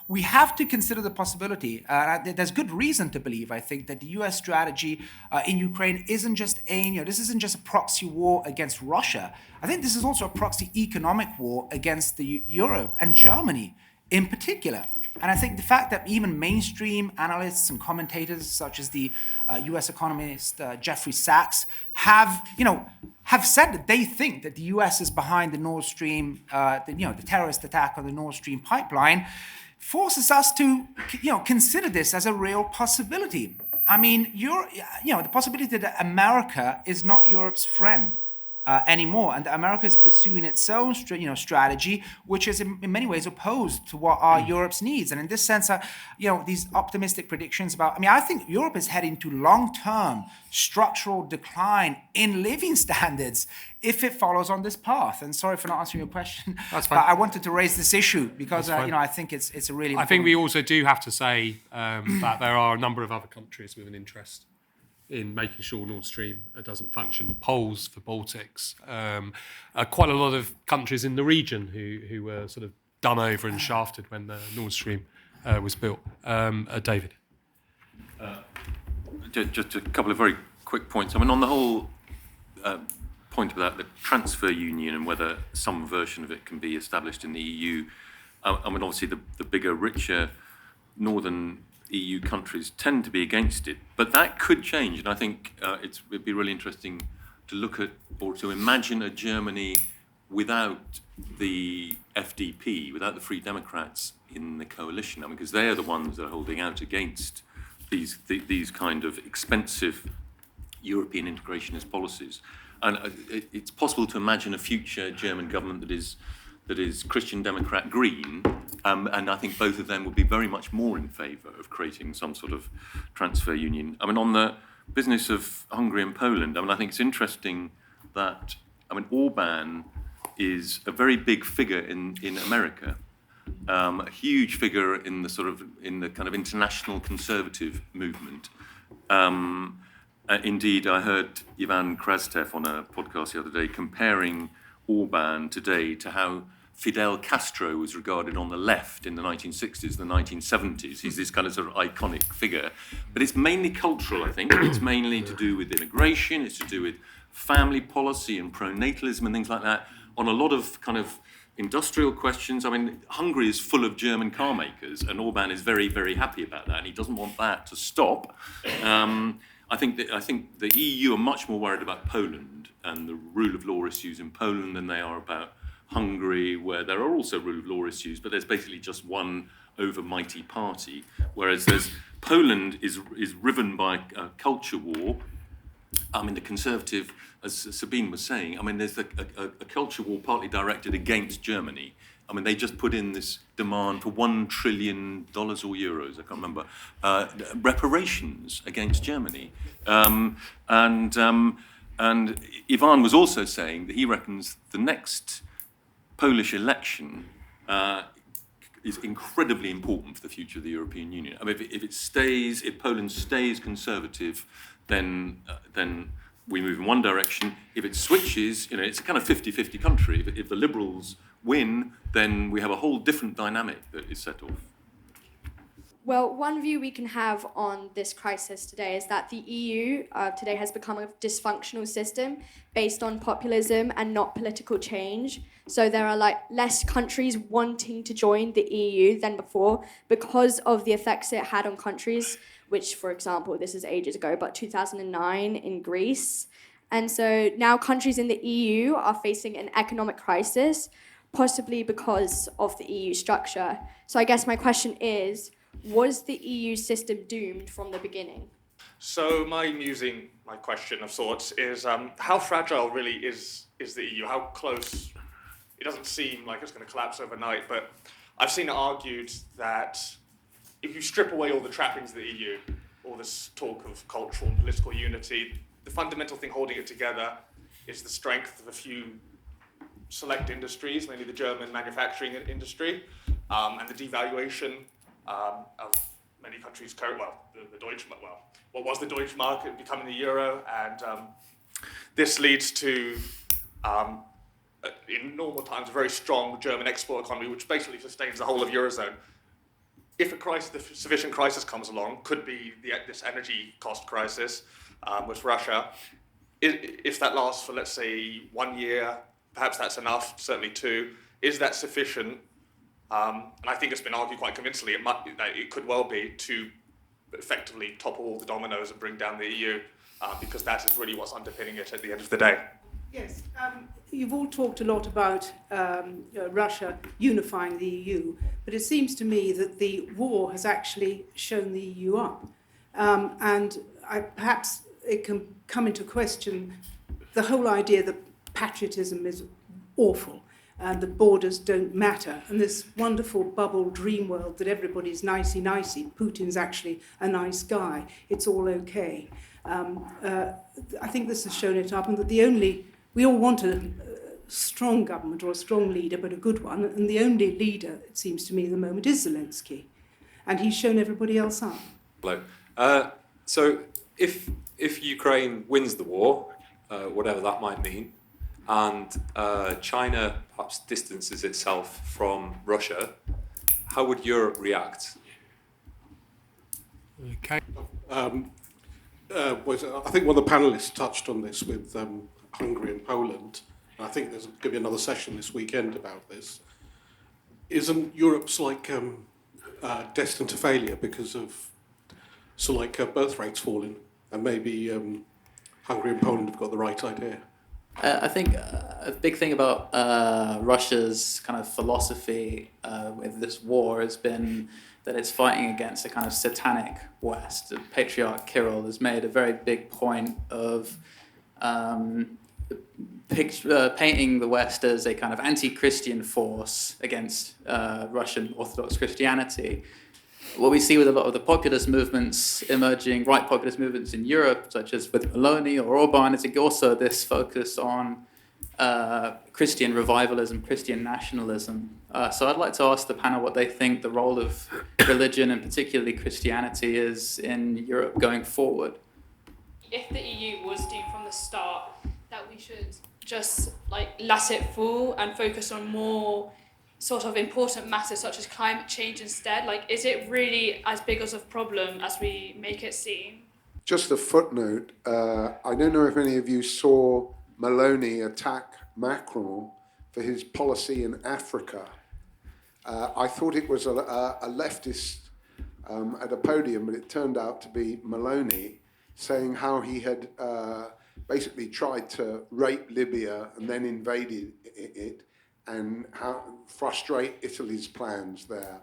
we have to consider the possibility. There's good reason to believe, I think, that the US strategy in Ukraine isn't just this isn't just a proxy war against Russia. I think this is also a proxy economic war against Europe and Germany in particular. And I think the fact that even mainstream analysts and commentators, such as the US economist Jeffrey Sachs, have said that they think that the US is behind the Nord Stream, the terrorist attack on the Nord Stream pipeline, forces us to, consider this as a real possibility. I mean, the possibility that America is not Europe's friend anymore, and America is pursuing its own, strategy, which is in many ways opposed to what are Europe's needs. And in this sense, these optimistic predictions I think Europe is heading to long-term structural decline in living standards if it follows on this path. And sorry for not answering your question, That's fine. but I wanted to raise this issue because I think it's a really. I think we also do have to say that there are a number of other countries with an interest in making sure Nord Stream doesn't function. The Poles for Baltics, quite a lot of countries in the region who were sort of done over and shafted when the Nord Stream was built. David. Just a couple of very quick points. I mean, on the whole point about the transfer union and whether some version of it can be established in the EU, I mean, obviously the bigger, richer northern EU countries tend to be against it, but that could change, and I think it'd be really interesting to look at or to imagine a Germany without the FDP, without the Free Democrats in the coalition. I mean, because they are the ones that are holding out against these kind of expensive European integrationist policies, and it's possible to imagine a future German government that is Christian Democrat green, and I think both of them would be very much more in favour of creating some sort of transfer union. I mean, on the business of Hungary and Poland, I mean, I think it's interesting that, I mean, Orban is a very big figure in America, a huge figure in the kind of international conservative movement. Indeed, I heard Ivan Krastev on a podcast the other day comparing Orban today to how Fidel Castro was regarded on the left in the 1960s, the 1970s. He's this kind of sort of iconic figure. But it's mainly cultural, I think. It's mainly to do with immigration. It's to do with family policy and pronatalism and things like that. On a lot of kind of industrial questions, I mean, Hungary is full of German car makers, and Orban is very, very happy about that, and he doesn't want that to stop. I think the EU are much more worried about Poland and the rule of law issues in Poland than they are about Hungary, where there are also rule of law issues, but there's basically just one overmighty party. Whereas Poland is riven by a culture war. I mean, the conservative, as Sabine was saying, I mean, there's a culture war partly directed against Germany. I mean, they just put in this demand for $1 trillion or euros, I can't remember, reparations against Germany. And Ivan was also saying that he reckons the next Polish election is incredibly important for the future of the European Union. I mean, if Poland stays conservative, then we move in one direction. If it switches, it's a kind of 50-50 country. If the Liberals win, then we have a whole different dynamic that is set off. Well, one view we can have on this crisis today is that the EU today has become a dysfunctional system based on populism and not political change. So there are less countries wanting to join the EU than before because of the effects it had on countries, which, for example, this is ages ago, but 2009 in Greece. And so now countries in the EU are facing an economic crisis, possibly because of the EU structure. So I guess my question is, was the EU system doomed from the beginning? So my question of sorts is, how fragile really is the EU? How close? It doesn't seem like it's going to collapse overnight, but I've seen it argued that if you strip away all the trappings of the EU, all this talk of cultural and political unity, the fundamental thing holding it together is the strength of a few select industries, mainly the German manufacturing industry, and the devaluation of many countries' the Deutschmark. What was the Deutschmark becoming the euro, and this leads to in normal times, a very strong German export economy, which basically sustains the whole of Eurozone. If a crisis, the sufficient crisis comes along, could be this energy cost crisis with Russia. If that lasts for, let's say, 1 year, perhaps that's enough, certainly 2. Is that sufficient? And I think it's been argued quite convincingly it could well be to effectively topple all the dominoes and bring down the EU, because that is really what's underpinning it at the end of the day. Yes, you've all talked a lot about Russia unifying the EU, but it seems to me that the war has actually shown the EU up. And perhaps it can come into question the whole idea that patriotism is awful and the borders don't matter. And this wonderful bubble dream world that everybody's nicey-nicey, Putin's actually a nice guy, it's all okay. I think this has shown it up, and that we all want a strong government or a strong leader, but a good one, and the only leader, it seems to me, at the moment is Zelensky. And he's shown everybody else up. Hello. So if Ukraine wins the war, whatever that might mean, and China perhaps distances itself from Russia, how would Europe react? Okay. I think one of the panelists touched on this with Hungary and Poland. I think there's going to be another session this weekend about this. Isn't Europe destined to failure because of birth rates falling, and maybe Hungary and Poland have got the right idea? I think a big thing about Russia's kind of philosophy with this war has been that it's fighting against a kind of satanic West. The Patriarch Kirill has made a very big point of painting the West as a kind of anti-Christian force against Russian Orthodox Christianity. What we see with a lot of the populist movements, emerging right populist movements in Europe, such as with Meloni or Orban, is also this focus on Christian revivalism, Christian nationalism. So I'd like to ask the panel what they think the role of religion, and particularly Christianity, is in Europe going forward. If the EU was deemed from the start that we should just let it fall and focus on more sort of important matters such as climate change instead, is it really as big as a problem as we make it seem? Just a footnote, I don't know if any of you saw Meloni attack Macron for his policy in Africa. I thought it was a leftist at a podium, but it turned out to be Meloni saying how he had basically tried to rape Libya and then invaded it, and how frustrate Italy's plans there.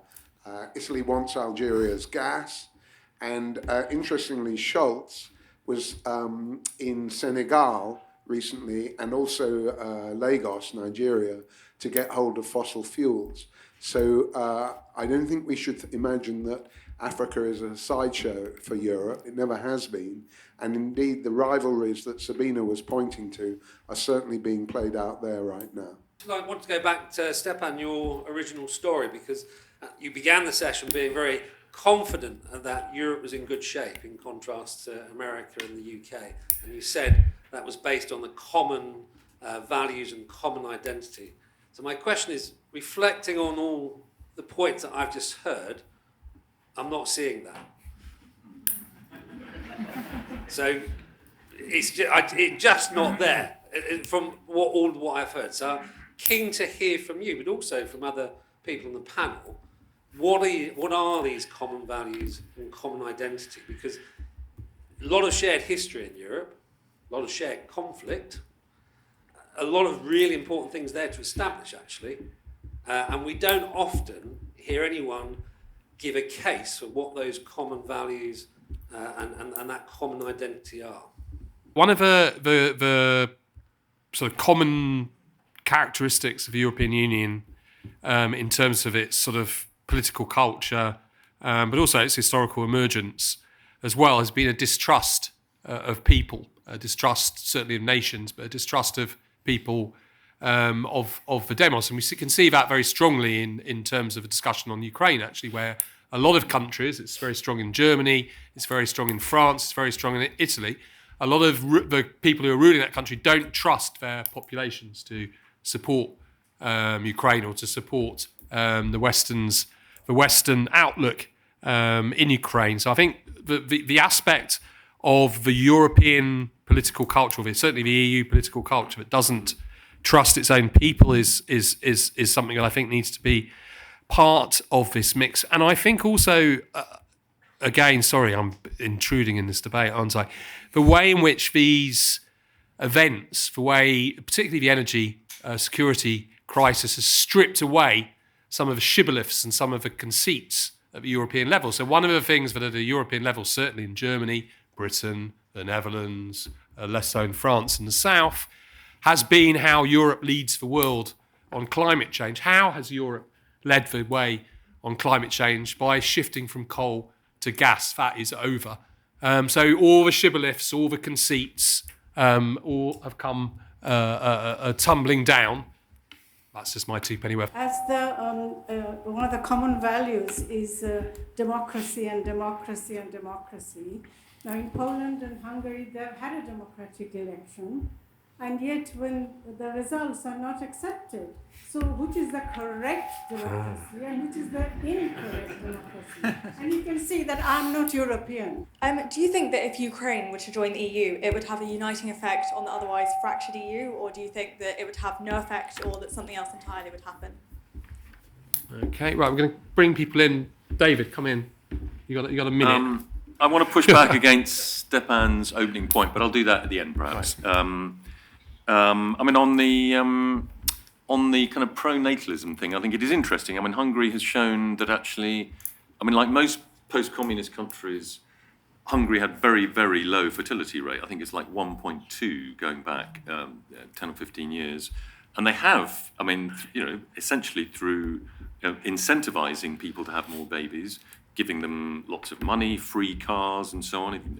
Italy wants Algeria's gas, and interestingly, Schultz was in Senegal recently, and also Lagos, Nigeria, to get hold of fossil fuels. So I don't think we should imagine that Africa is a sideshow for Europe. It never has been. And indeed, the rivalries that Sabine was pointing to are certainly being played out there right now. I want to go back to, Stepan, your original story, because you began the session being very confident that Europe was in good shape in contrast to America and the UK. And you said that was based on the common values and common identity. So my question is, reflecting on all the points that I've just heard, I'm not seeing that. So it's just not there from what I've heard. So I'm keen to hear from you, but also from other people on the panel. What are these common values and common identity? Because a lot of shared history in Europe, a lot of shared conflict, a lot of really important things there to establish, actually. And we don't often hear anyone give a case for what those common values and that common identity are. One of the sort of common characteristics of the European Union in terms of its sort of political culture, but also its historical emergence as well, has been a distrust of people, a distrust certainly of nations, but a distrust of people of the demos. And we can see that very strongly in terms of a discussion on Ukraine, actually, where a lot of countries, it's very strong in Germany, it's very strong in France, it's very strong in Italy, a lot of the people who are ruling that country don't trust their populations to support Ukraine or to support the Western outlook in Ukraine. So I think the aspect of the European political culture, certainly the EU political culture, that doesn't trust its own people is something that I think needs to be part of this mix. And I think also, again, sorry, I'm intruding in this debate, aren't I? The way in which these events, particularly the energy security crisis, has stripped away some of the shibboleths and some of the conceits at the European level. So one of the things that at the European level, certainly in Germany, Britain, the Netherlands, less so in France and the South, has been how Europe leads the world on climate change. How has Europe led the way on climate change? By shifting from coal to gas. That is over. So all the shibboleths, all the conceits, all have come tumbling down. That's just my 2 penny worth. As one of the common values is democracy and democracy and democracy. Now in Poland and Hungary, they've had a democratic election, and yet when the results are not accepted, so which is the correct democracy and which is the incorrect democracy? And you can see that I'm not European. Do you think that if Ukraine were to join the EU, it would have a uniting effect on the otherwise fractured EU, or do you think that it would have no effect, or that something else entirely would happen? Okay, right, we're going to bring people in. David, come in. You got a minute. I want to push back against Stepan's opening point, but I'll do that at the end, perhaps. Right. I mean, on the kind of pro-natalism thing, I think it is interesting. I mean, Hungary has shown that actually, I mean, like most post-communist countries, Hungary had very, very low fertility rate. I think it's like 1.2 going back 10 or 15 years. And they have, I mean, essentially through incentivizing people to have more babies, giving them lots of money, free cars and so on.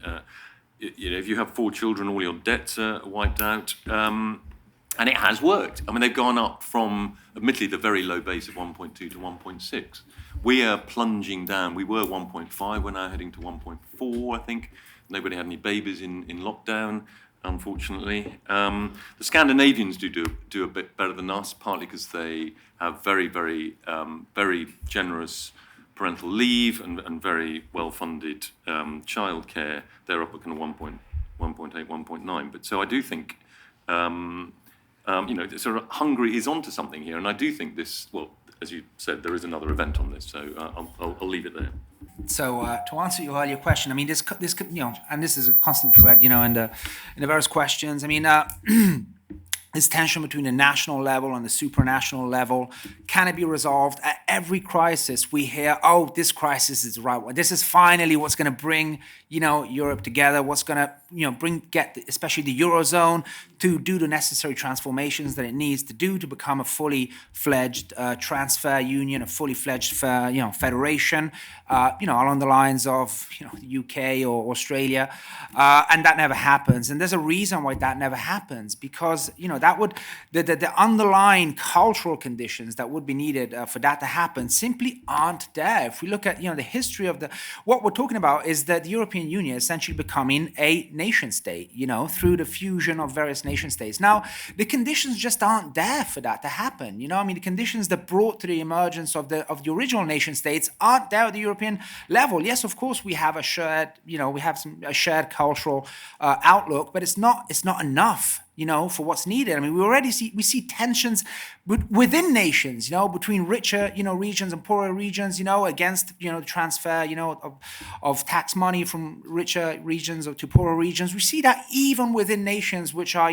If you have 4 children, all your debts are wiped out. And it has worked. I mean, they've gone up from, admittedly, the very low base of 1.2 to 1.6. We are plunging down. We were 1.5. We're now heading to 1.4, I think. Nobody had any babies in lockdown, unfortunately. The Scandinavians do a bit better than us, partly because they have very, very, very generous parental leave and very well-funded childcare. They're up at kind of 1.8, 1.9. But so I do think, sort of Hungary is onto something here, and I do think this. Well, as you said, there is another event on this, so I'll leave it there. So to answer your earlier question, I mean, this and this is a constant thread, in the various questions. I mean, this tension between the national level and the supranational level, can it be resolved? At every crisis, we hear, oh, this crisis is the right one. This is finally what's going to bring, Europe together. What's going to get especially the Eurozone to do the necessary transformations that it needs to do to become a fully fledged transfer union, a fully fledged federation, along the lines of the UK or Australia, and that never happens. And there's a reason why that never happens, because that would the underlying cultural conditions that would be needed for that to happen simply aren't there. If we look at the history of what we're talking about is that the European Union essentially becoming a nation state, through the fusion of various nation states. Now, the conditions just aren't there for that to happen. The conditions that brought to the emergence of the original nation states aren't there at the European level. Yes, of course, we have a shared, a shared cultural outlook, but it's not enough. For what's needed. I mean, we see tensions within nations, between richer, regions and poorer regions, against, transfer, of tax money from richer regions to poorer regions. We see that even within nations which are,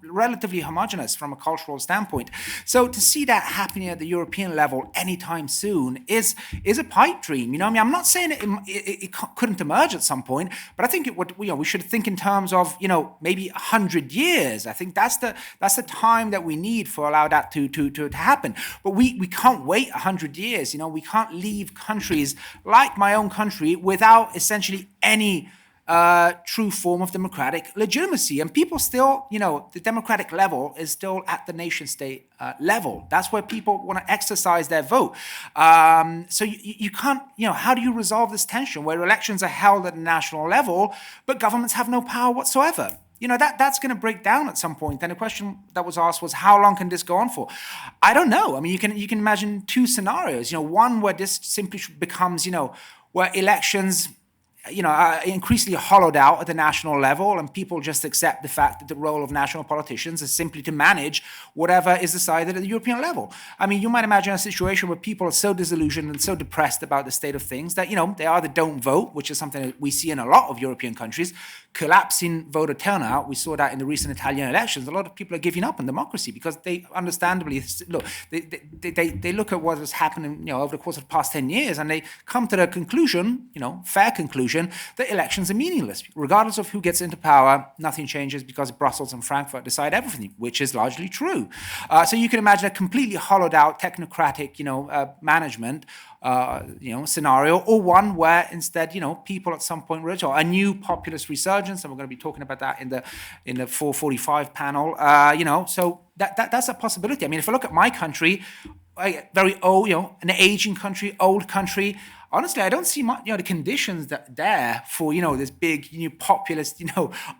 relatively homogenous from a cultural standpoint. So to see that happening at the European level anytime soon is a pipe dream. I'm not saying it couldn't emerge at some point, but I think it would. We should think in terms of, maybe 100 years. I think that's the time that we need for allow that to happen. But we can't wait 100 years. We can't leave countries like my own country without essentially any true form of democratic legitimacy. And people still, the democratic level is still at the nation state level. That's where people want to exercise their vote. So you can't, how do you resolve this tension where elections are held at the national level, but governments have no power whatsoever? that's going to break down at some point. And the question that was asked was, how long can this go on for? I don't know. I mean, you can imagine two scenarios. One where this simply becomes, where elections are increasingly hollowed out at the national level, and people just accept the fact that the role of national politicians is simply to manage whatever is decided at the European level. I mean, you might imagine a situation where people are so disillusioned and so depressed about the state of things that, they either don't vote, which is something that we see in a lot of European countries, collapsing voter turnout. We saw that in the recent Italian elections. A lot of people are giving up on democracy because they understandably look. They look at what has happened, over the course of the past 10 years, and they come to the conclusion, fair conclusion, that elections are meaningless. Regardless of who gets into power, nothing changes because Brussels and Frankfurt decide everything, which is largely true. So you can imagine a completely hollowed out technocratic, management scenario, or one where instead, people at some point reach a new populist resurgence, and we're going to be talking about that in the 4:45 panel. So that's a possibility. I mean, if I look at my country, very old, an aging country, old country. Honestly, I don't see much, the conditions there for, this big, populist,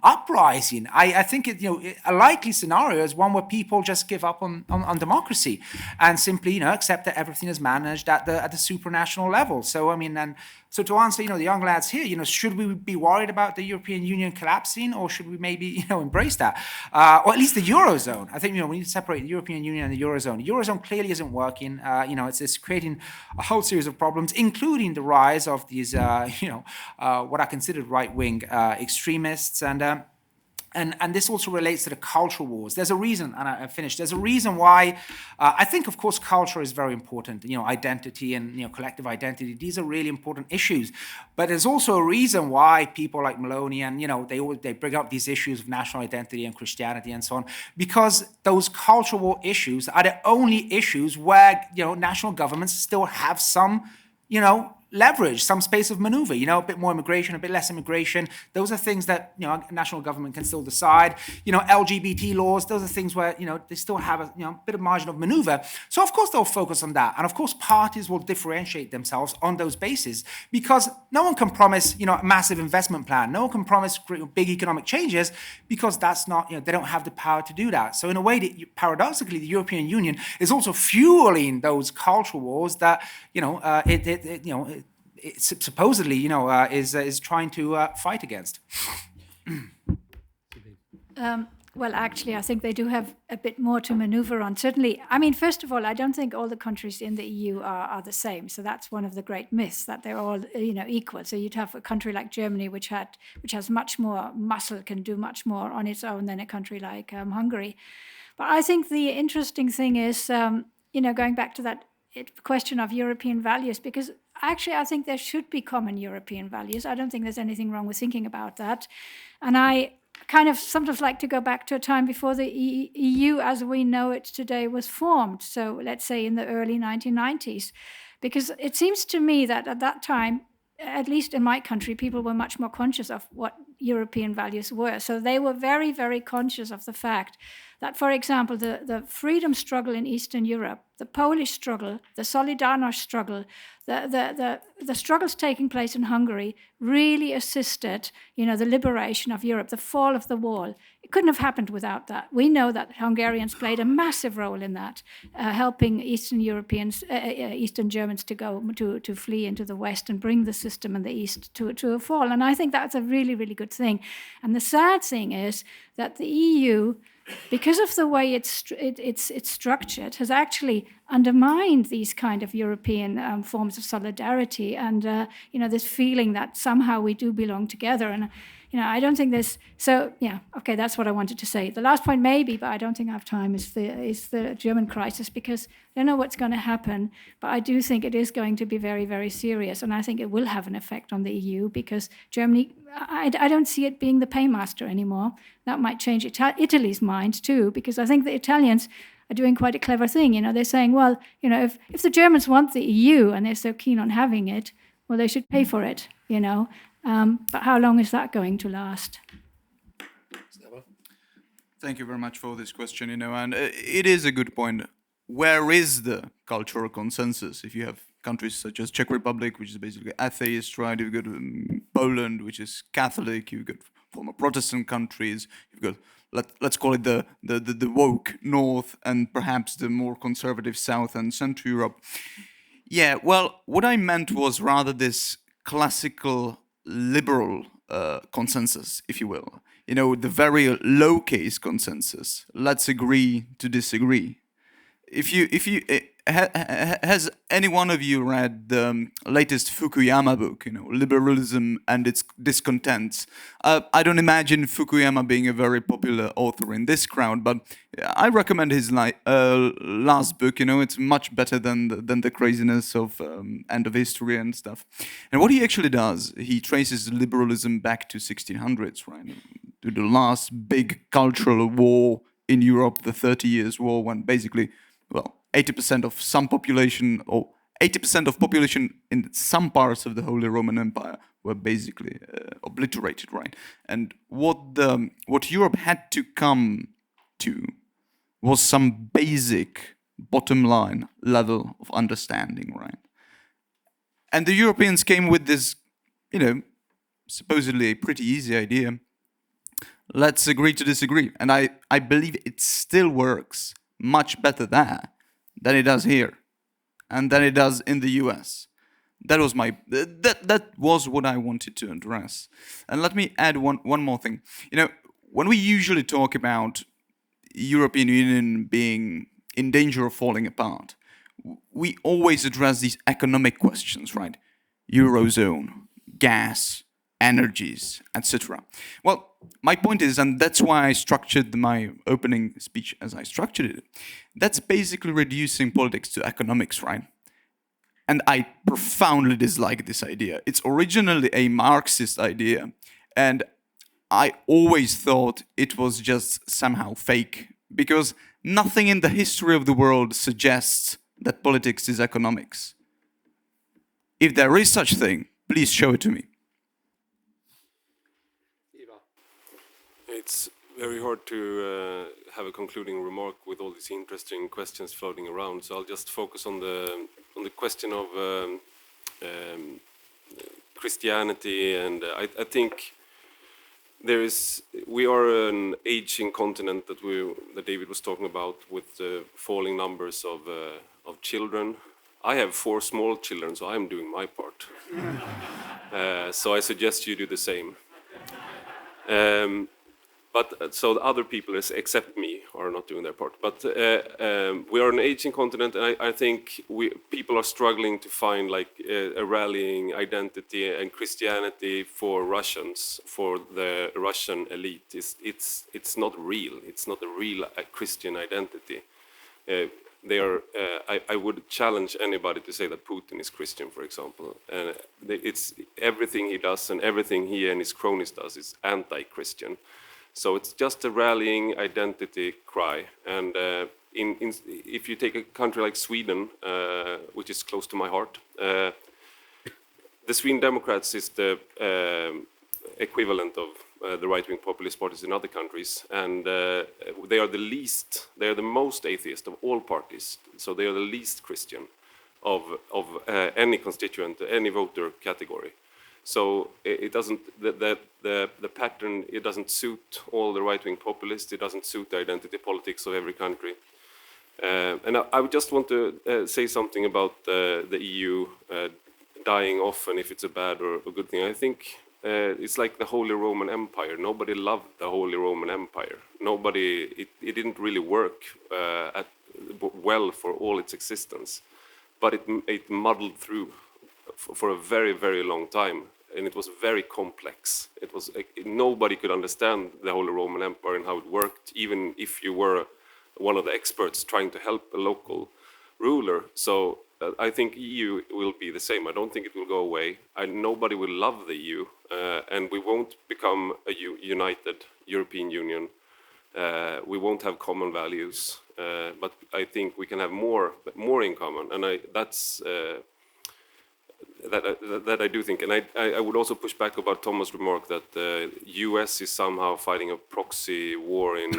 uprising. I think a likely scenario is one where people just give up on democracy and simply, accept that everything is managed at the supranational level. So, I mean, so to answer, the young lads here, should we be worried about the European Union collapsing, or should we maybe, embrace that? Or at least the Eurozone. I think, we need to separate the European Union and the Eurozone. The Eurozone clearly isn't working. It's creating a whole series of problems, including the rise of these, what are considered right-wing extremists, and this also relates to the cultural wars. There's a reason, and I finished. There's a reason why I think, of course, culture is very important. Identity and collective identity. These are really important issues. But there's also a reason why people like Maloney and they bring up these issues of national identity and Christianity and so on, because those cultural war issues are the only issues where national governments still have some leverage, some space of maneuver, a bit more immigration, a bit less immigration. Those are things that, national government can still decide. LGBT laws, those are things where, they still have a bit of margin of maneuver. So, of course, they'll focus on that. And, of course, parties will differentiate themselves on those bases, because no one can promise, a massive investment plan. No one can promise big economic changes, because that's not, they don't have the power to do that. So, in a way, paradoxically, the European Union is also fueling those cultural wars that, it supposedly, is trying to fight against. Well, actually, I think they do have a bit more to maneuver on. Certainly, I mean, first of all, I don't think all the countries in the EU are the same. So that's one of the great myths, that they're all, equal. So you'd have a country like Germany, which has much more muscle, can do much more on its own than a country like Hungary. But I think the interesting thing is, going back to that question of European values, because actually, I think there should be common European values. I don't think there's anything wrong with thinking about that. And I kind of sometimes like to go back to a time before the EU as we know it today was formed. So let's say in the early 1990s, because it seems to me that at that time, at least in my country, people were much more conscious of what European values were. So they were very, very conscious of the fact that, for example, the freedom struggle in Eastern Europe, the Polish struggle, the Solidarność struggle, the struggles taking place in Hungary really assisted, the liberation of Europe, the fall of the wall. It couldn't have happened without that. We know that Hungarians played a massive role in that, helping Eastern Germans to flee into the West and bring the system in the East to a fall. And I think that's a really, really good thing. And the sad thing is that the EU, because of the way it's structured, has actually undermined these kind of European forms of solidarity and this feeling that somehow we do belong together. And I don't think there's okay. That's what I wanted to say. The last point, maybe, but I don't think I have time, is the German crisis, because I don't know what's going to happen, but I do think it is going to be very, very serious, and I think it will have an effect on the EU, because Germany, I don't see it being the paymaster anymore. That might change Italy's mind too, because I think the Italians are doing quite a clever thing. They're saying, well, if the Germans want the EU and they're so keen on having it, well, they should pay for it. But how long is that going to last? Thank you very much for this question, and it is a good point. Where is the cultural consensus? If you have countries such as Czech Republic, which is basically atheist, right? You've got Poland, which is Catholic. You've got former Protestant countries. You've got let's call it the woke North, and perhaps the more conservative South and Central Europe. Yeah, well, what I meant was rather this classical liberal consensus, if you will. You know, the very low case consensus. Let's agree to disagree. Has any one of you read the latest Fukuyama book, you know, Liberalism and its Discontents? I don't imagine Fukuyama being a very popular author in this crowd, but I recommend his last book. You know, it's much better than the craziness of End of History and stuff. And what he actually does, he traces liberalism back to 1600s, right, to the last big cultural war in Europe, the 30 Years' War, when basically, well, 80% of some population, or 80% of population in some parts of the Holy Roman Empire were basically obliterated, right? And what Europe had to come to was some basic bottom line level of understanding, right? And the Europeans came with this, you know, supposedly a pretty easy idea. Let's agree to disagree. And I believe it still works much better there than it does here, and than it does in the US. That was what I wanted to address. And let me add one more thing. You know, when we usually talk about European Union being in danger of falling apart, we always address these economic questions, right? Eurozone, gas, energies, etc. Well, my point is, and that's why I structured my opening speech as I structured it, that's basically reducing politics to economics, right? And I profoundly dislike this idea. It's originally a Marxist idea, and I always thought it was just somehow fake, because nothing in the history of the world suggests that politics is economics. If there is such thing, please show it to me. It's very hard to have a concluding remark with all these interesting questions floating around. So I'll just focus on the question of Christianity, and I think we are an aging continent that David was talking about, with the falling numbers of children. I have 4 small children, so I'm doing my part. So I suggest you do the same. But so the other people, except me, are not doing their part. But we are an aging continent, and I think people are struggling to find like a rallying identity, and Christianity for Russians, for the Russian elite, it's not real. It's not a real Christian identity. I would challenge anybody to say that Putin is Christian, for example. It's everything he does and everything he and his cronies does is anti-Christian. So it's just a rallying identity cry. And if you take a country like Sweden, which is close to my heart, the Sweden Democrats is the equivalent of the right-wing populist parties in other countries, and they are the most atheist of all parties. So they are the least Christian of any constituent, any voter category. So it doesn't, the pattern, it doesn't suit all the right-wing populists, it doesn't suit the identity politics of every country. And I would just want to say something about the EU dying off, and if it's a bad or a good thing. I think it's like the Holy Roman Empire. Nobody loved the Holy Roman Empire. It didn't really work well for all its existence, but it muddled through for a very, very long time, and it was very complex. It was nobody could understand the Holy Roman Empire and how it worked, even if you were one of the experts trying to help a local ruler. So I think EU will be the same. I don't think it will go away. Nobody will love the EU, and we won't become a united European Union. We won't have common values, but I think we can have more in common, and that's. That I do think, and I would also push back about Thomas' remark that the US is somehow fighting a proxy war in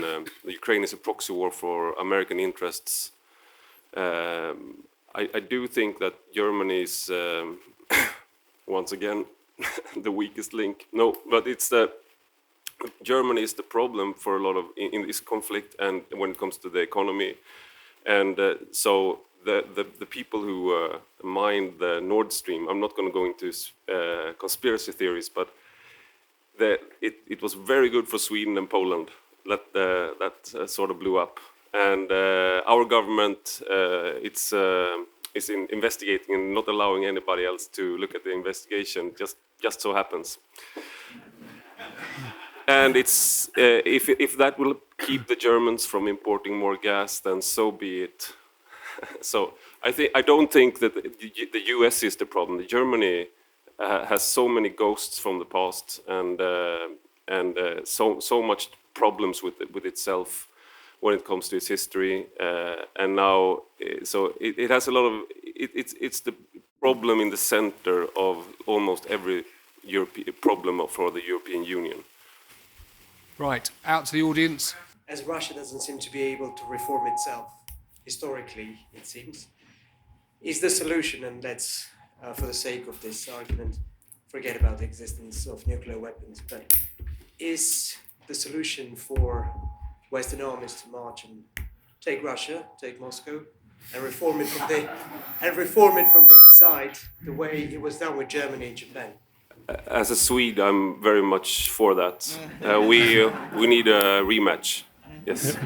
Ukraine is a proxy war for American interests. I do think that Germany is once again the weakest link. No, but it's Germany is the problem for a lot of in this conflict, and when it comes to the economy, and so the people who mined the Nord Stream. I'm not going to go into conspiracy theories, but it was very good for Sweden and Poland that sort of blew up, and our government is investigating and not allowing anybody else to look at the investigation. Just so happens. And it's if that will keep the Germans from importing more gas, then so be it. So I don't think that the U.S. is the problem. Germany has so many ghosts from the past, and so much problems with itself when it comes to its history, and now so it has a lot of it's the problem in the center of almost every European problem for the European Union. Right, out to the audience. As Russia doesn't seem to be able to reform itself, historically, it seems, is the solution, and let's, for the sake of this argument, forget about the existence of nuclear weapons, but is the solution for Western armies to march and take Russia, take Moscow, and reform it from the inside, the way it was done with Germany and Japan? As a Swede, I'm very much for that. We need a rematch. Yes.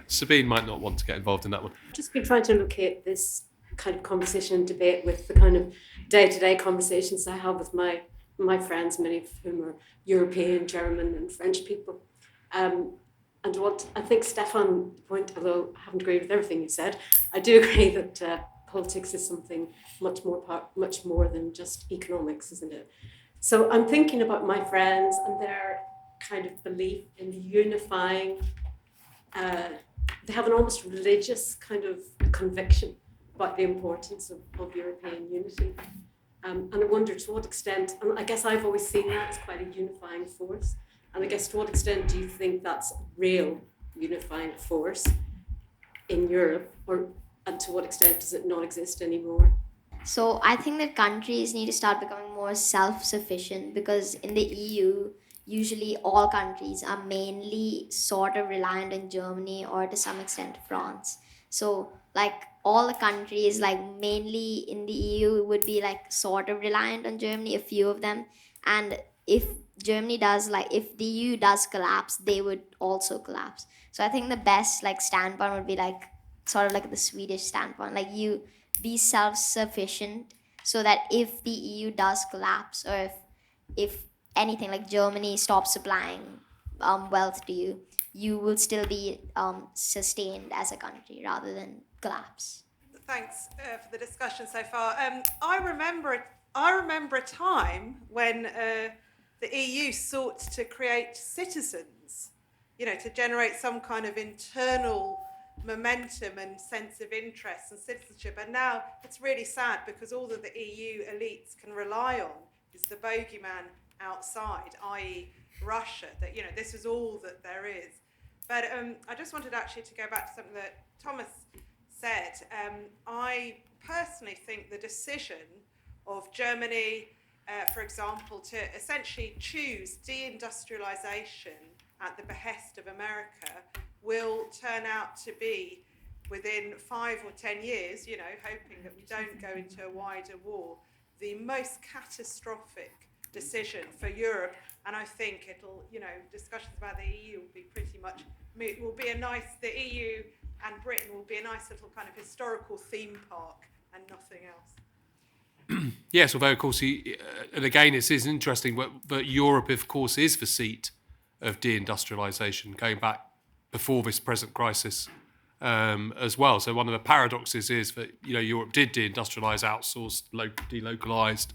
Sabine might not want to get involved in that one. I've just been trying to look at this kind of conversation and debate with the kind of day-to-day conversations I have with my friends, many of whom are European, German and French people. And what I think Stefan point, although I haven't agreed with everything you said, I do agree that politics is something much more than just economics, isn't it? So I'm thinking about my friends and their kind of belief in unifying. They have an almost religious kind of conviction about the importance of European unity. And I wonder to what extent, and I guess I've always seen that as quite a unifying force. And I guess to what extent do you think that's a real unifying force in Europe, and to what extent does it not exist anymore? So I think that countries need to start becoming more self-sufficient, because in the EU, usually all countries are mainly sort of reliant on Germany or to some extent France. So like all the countries, like mainly in the EU, would be like sort of reliant on Germany, a few of them. And if Germany does, like if the EU does collapse, they would also collapse. So I think the best like standpoint would be like sort of like the Swedish standpoint, like you be self-sufficient so that if the EU does collapse, or if anything like Germany stops supplying wealth to you, you will still be sustained as a country rather than collapse. Thanks for the discussion so far. I remember a time when the EU sought to create citizens, to generate some kind of internal momentum and sense of interest and citizenship. And now it's really sad, because all that the EU elites can rely on is the bogeyman outside, i.e. Russia, that, this is all that there is. But I just wanted actually to go back to something that Thomas said. I personally think the decision of Germany, for example, to essentially choose deindustrialization at the behest of America will turn out to be, within 5 or 10 years, hoping that we don't go into a wider war, the most catastrophic decision for Europe. And I think it'll, discussions about the EU will be pretty much, the EU and Britain will be a nice little kind of historical theme park and nothing else. Yes, although of course, and again, it is interesting, but Europe, of course, is the seat of deindustrialization, going back before this present crisis as well. So one of the paradoxes is that Europe did deindustrialize, outsourced, delocalized,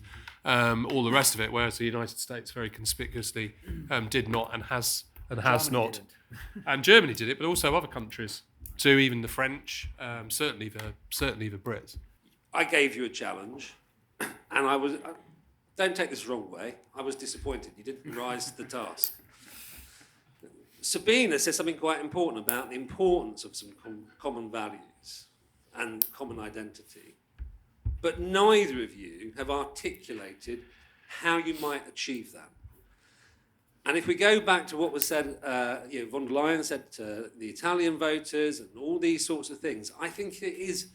all the rest of it, whereas the United States very conspicuously did not and has not. And Germany did it, but also other countries too, even the French, certainly the Brits. I gave you a challenge, and don't take this the wrong way, I was disappointed. You didn't rise to the task. Sabine said something quite important about the importance of some common values and common identity. But neither of you have articulated how you might achieve that. And if we go back to what was said, von der Leyen said to the Italian voters and all these sorts of things, I think it is,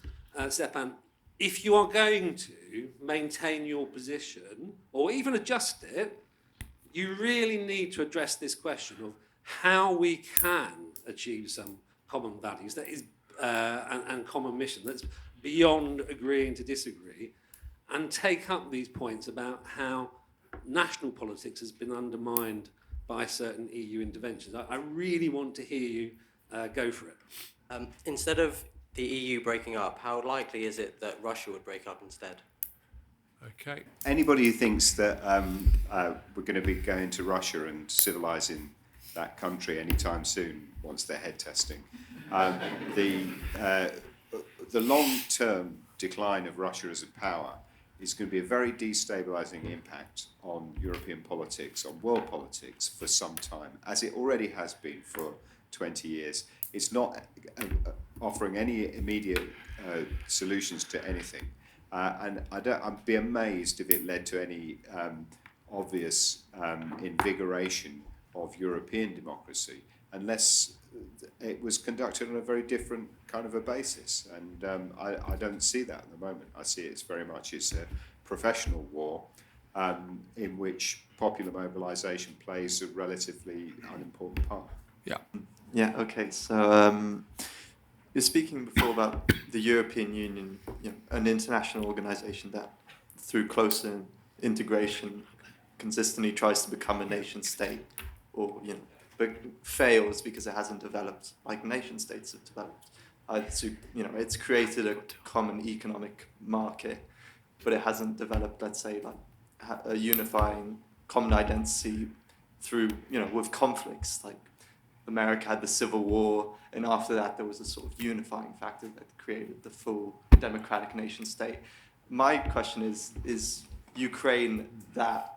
Stepan, if you are going to maintain your position or even adjust it, you really need to address this question of how we can achieve some common values that is and common mission that's beyond agreeing to disagree, and take up these points about how national politics has been undermined by certain EU interventions. I really want to hear you go for it. Instead of the EU breaking up, how likely is it that Russia would break up instead? Okay. Anybody who thinks that we're going to be going to Russia and civilizing that country anytime soon wants their head testing. The long-term decline of Russia as a power is going to be a very destabilizing impact on European politics, on world politics for some time, as it already has been for 20 years. It's not offering any immediate solutions to anything. And I'd be amazed if it led to any obvious invigoration of European democracy, unless it was conducted on a very different kind of a basis. And I don't see that at the moment. I see it's very much it's a professional war in which popular mobilization plays a relatively unimportant part. Yeah. Yeah, okay. So you're speaking before about the European Union, an international organization that through closer integration consistently tries to become a nation state, or but fails because it hasn't developed like nation states have developed. It's created a common economic market, but it hasn't developed, let's say, like a unifying common identity through, with conflicts. Like America had the Civil War, and after that there was a sort of unifying factor that created the full democratic nation state. My question is Ukraine that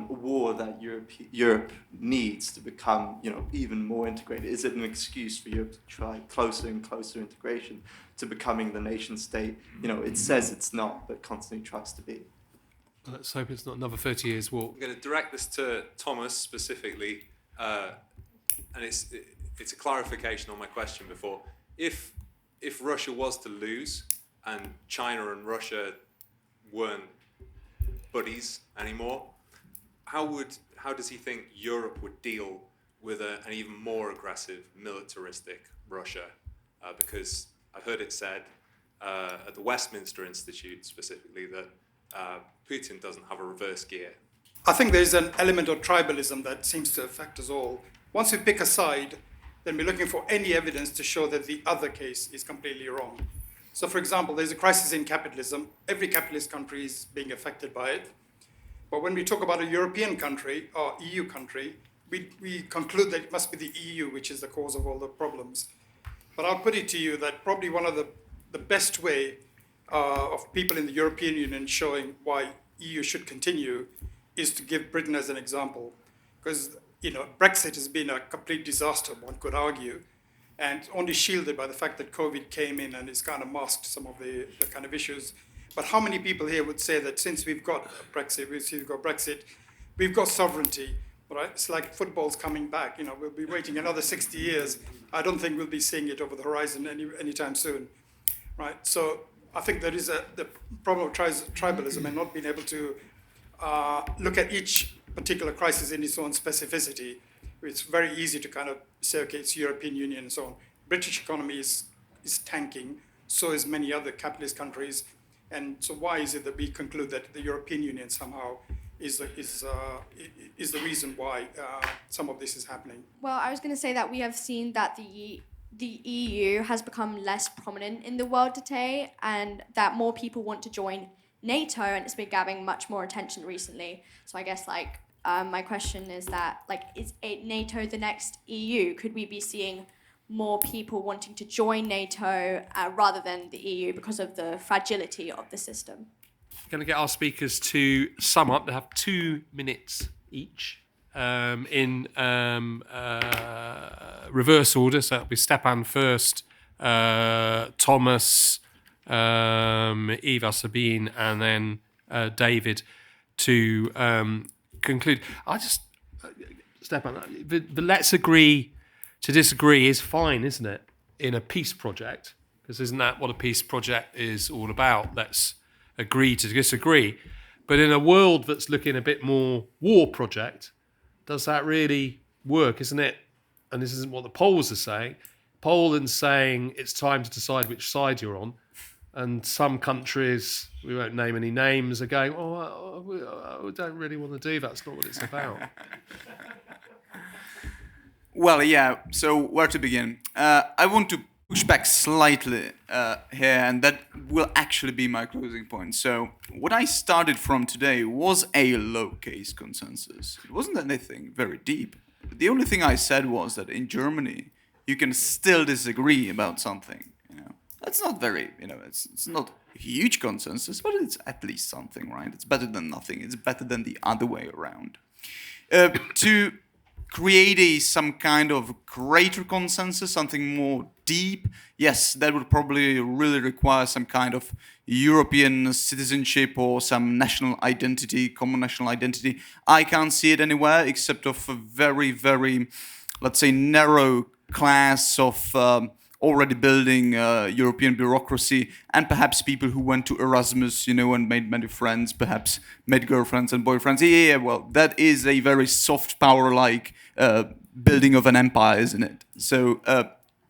war that Europe needs to become, even more integrated? Is it an excuse for Europe to try closer and closer integration to becoming the nation state? It says it's not, but constantly tries to be. Let's hope it's not another 30 years war. I'm going to direct this to Thomas specifically, and it's a clarification on my question before. If Russia was to lose and China and Russia weren't buddies anymore, how does he think Europe would deal with an even more aggressive, militaristic Russia? Because I've heard it said at the Westminster Institute specifically that Putin doesn't have a reverse gear. I think there's an element of tribalism that seems to affect us all. Once we pick a side, then we're looking for any evidence to show that the other case is completely wrong. So, for example, there's a crisis in capitalism. Every capitalist country is being affected by it. But when we talk about a European country or EU country, we conclude that it must be the EU which is the cause of all the problems. But I'll put it to you that probably one of the best way of people in the European Union showing why EU should continue is to give Britain as an example. Because, Brexit has been a complete disaster, one could argue, and only shielded by the fact that COVID came in and it's kind of masked some of the kind of issues. But how many people here would say that since we've got Brexit, we've got sovereignty, right? It's like football's coming back. We'll be waiting another 60 years. I don't think we'll be seeing it over the horizon anytime soon, right? So I think there is the problem of tribalism and not being able to look at each particular crisis in its own specificity. It's very easy to kind of say, okay, it's European Union and so on. British economy is tanking, so is many other capitalist countries. And so why is it that we conclude that the European Union somehow is the reason why some of this is happening? Well, I was going to say that we have seen that the EU has become less prominent in the world today, and that more people want to join NATO, and it's been gathering much more attention recently. So I guess my question is that is NATO the next EU? Could we be seeing more people wanting to join NATO rather than the EU because of the fragility of the system? Going to get our speakers to sum up. They have 2 minutes each in reverse order. So it'll be Stepan first, Thomas, Ivar, Sabine, and then David to conclude. Stefan, the let's agree to disagree is fine, isn't it, in a peace project? Because isn't that what a peace project is all about? Let's agree to disagree. But in a world that's looking a bit more war project, does that really work, isn't it? And this isn't what the Poles are saying. Poland's saying it's time to decide which side you're on. And some countries, we won't name any names, are going, we don't really want to do that. That's not what it's about. Well, yeah, so where to begin? I want to push back slightly here, and that will actually be my closing point. So what I started from today was a low-case consensus. It wasn't anything very deep. The only thing I said was that in Germany, you can still disagree about something. That's not very, it's not a huge consensus, but it's at least something, right? It's better than nothing. It's better than the other way around. To create some kind of greater consensus, something more deep, yes, that would probably really require some kind of European citizenship or some national identity, common national identity. I can't see it anywhere except of a very, very, let's say, narrow class of already building European bureaucracy, and perhaps people who went to Erasmus, and made many friends, perhaps made girlfriends and boyfriends. Yeah, well, that is a very soft power-like building of an empire, isn't it? So,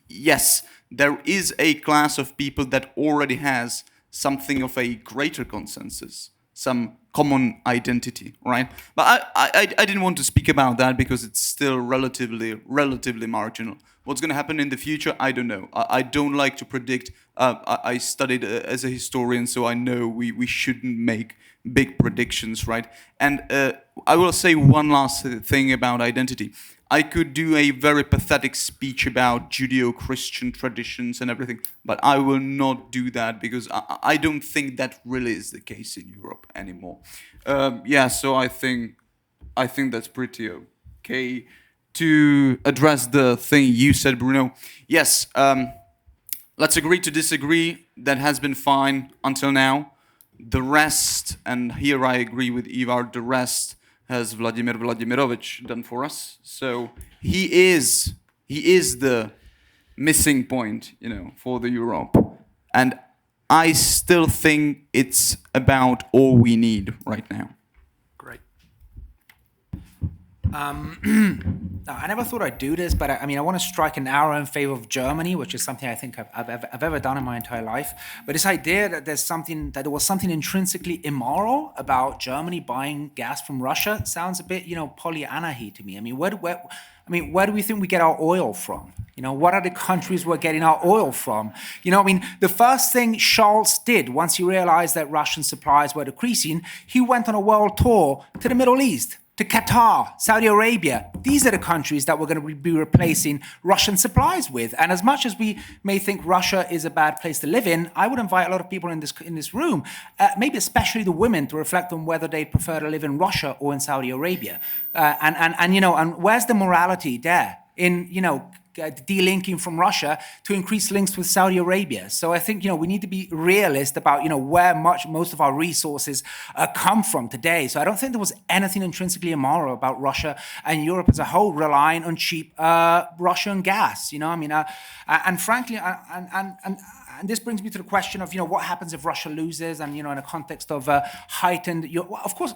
yes, there is a class of people that already has something of a greater consensus, some common identity, right? But I didn't want to speak about that because it's still relatively marginal. What's going to happen in the future, I don't know. I don't like to predict. I studied as a historian, so I know we shouldn't make big predictions, right? And I will say one last thing about identity. I could do a very pathetic speech about Judeo-Christian traditions and everything, but I will not do that because I don't think that really is the case in Europe anymore. So I think that's pretty okay. To address the thing you said, Bruno, yes, let's agree to disagree. That has been fine until now. The rest, and here I agree with Ivar, the rest has Vladimir Vladimirovich done for us. So he is the missing point, for the Europe. And I still think it's about all we need right now. Great. I never thought I'd do this, but I want to strike an arrow in favor of Germany, which is something I think I've ever done in my entire life. But this idea that there was something intrinsically immoral about Germany buying gas from Russia sounds a bit, Pollyanna-y to me. Where do we think we get our oil from? What are the countries we're getting our oil from? The first thing Scholz did once he realized that Russian supplies were decreasing, he went on a world tour to the Middle East, to Qatar, Saudi Arabia. These are the countries that we're going to be replacing Russian supplies with. And as much as we may think Russia is a bad place to live in, I would invite a lot of people in this room, maybe especially the women, to reflect on whether they'd prefer to live in Russia or in Saudi Arabia. And where's the morality there in, delinking from Russia to increase links with Saudi Arabia? So I think, we need to be realist about, where most of our resources come from today. So I don't think there was anything intrinsically immoral about Russia and Europe as a whole relying on cheap Russian gas, and frankly, and this brings me to the question of, what happens if Russia loses, and, in a context of heightened, of course,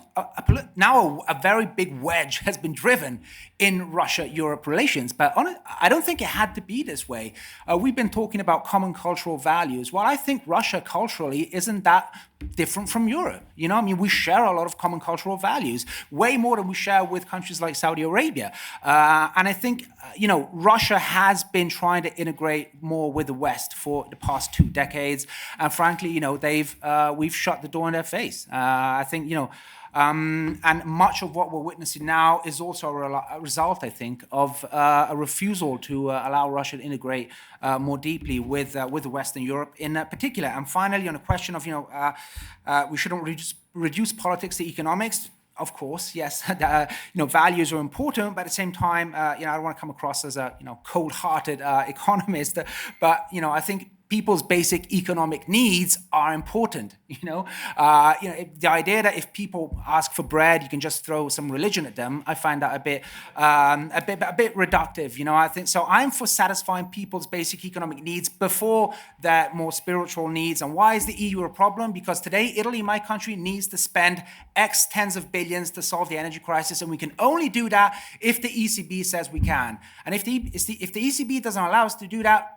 now a very big wedge has been driven in Russia-Europe relations, but I don't think it had to be this way. We've been talking about common cultural values. Well, I think Russia culturally isn't that different from Europe. We share a lot of common cultural values, way more than we share with countries like Saudi Arabia. And I think, Russia has been trying to integrate more with the West for the past 2 decades. And frankly, we've shut the door in their face. I think, and much of what we're witnessing now is also a result, I think, of a refusal to allow Russia to integrate more deeply with Western Europe in particular. And finally, on the question of, we shouldn't reduce politics to economics. Of course, yes, values are important, but at the same time, I don't want to come across as a, cold-hearted economist, but, I think people's basic economic needs are important. The idea that if people ask for bread, you can just throw some religion at them, I find that a bit reductive. I think so. I'm for satisfying people's basic economic needs before their more spiritual needs. And why is the EU a problem? Because today, Italy, my country, needs to spend X tens of billions to solve the energy crisis, and we can only do that if the ECB says we can. And if the ECB doesn't allow us to do that,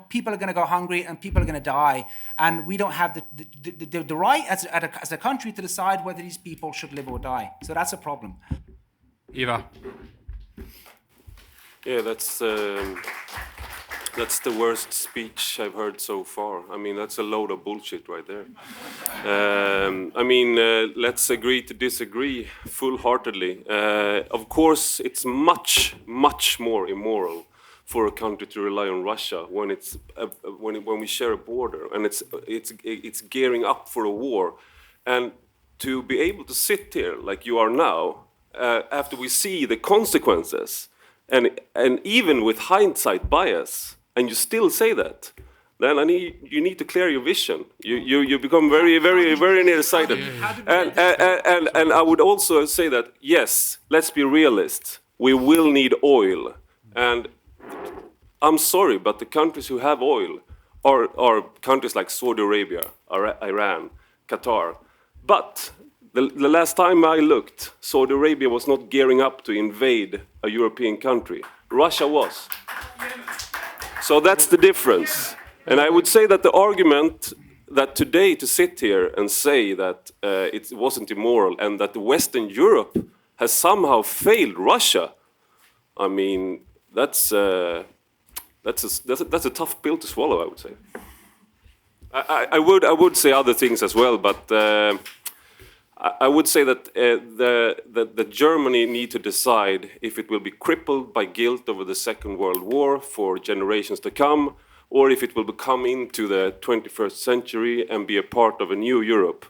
people are going to go hungry and people are going to die. And we don't have the right as a country to decide whether these people should live or die. So that's a problem. Ivar. Yeah, that's the worst speech I've heard so far. I mean, that's a load of bullshit right there. Let's agree to disagree full-heartedly. Of course, it's much, much more immoral for a country to rely on Russia when when we share a border and it's gearing up for a war, and to be able to sit here like you are now after we see the consequences, and even with hindsight bias, and you still say that, then you need to clear your vision. You become very, very, very nearsighted. And I would also say that yes, let's be realists. We will need oil, and I'm sorry, but the countries who have oil are countries like Saudi Arabia, Iran, Qatar. But the last time I looked, Saudi Arabia was not gearing up to invade a European country. Russia was. So that's the difference. And I would say that the argument that today to sit here and say that it wasn't immoral and that Western Europe has somehow failed Russia, I mean, that's a tough pill to swallow, I would say. I would say other things as well, but I would say that that Germany need to decide if it will be crippled by guilt over the Second World War for generations to come, or if it will come into the 21st century and be a part of a new Europe,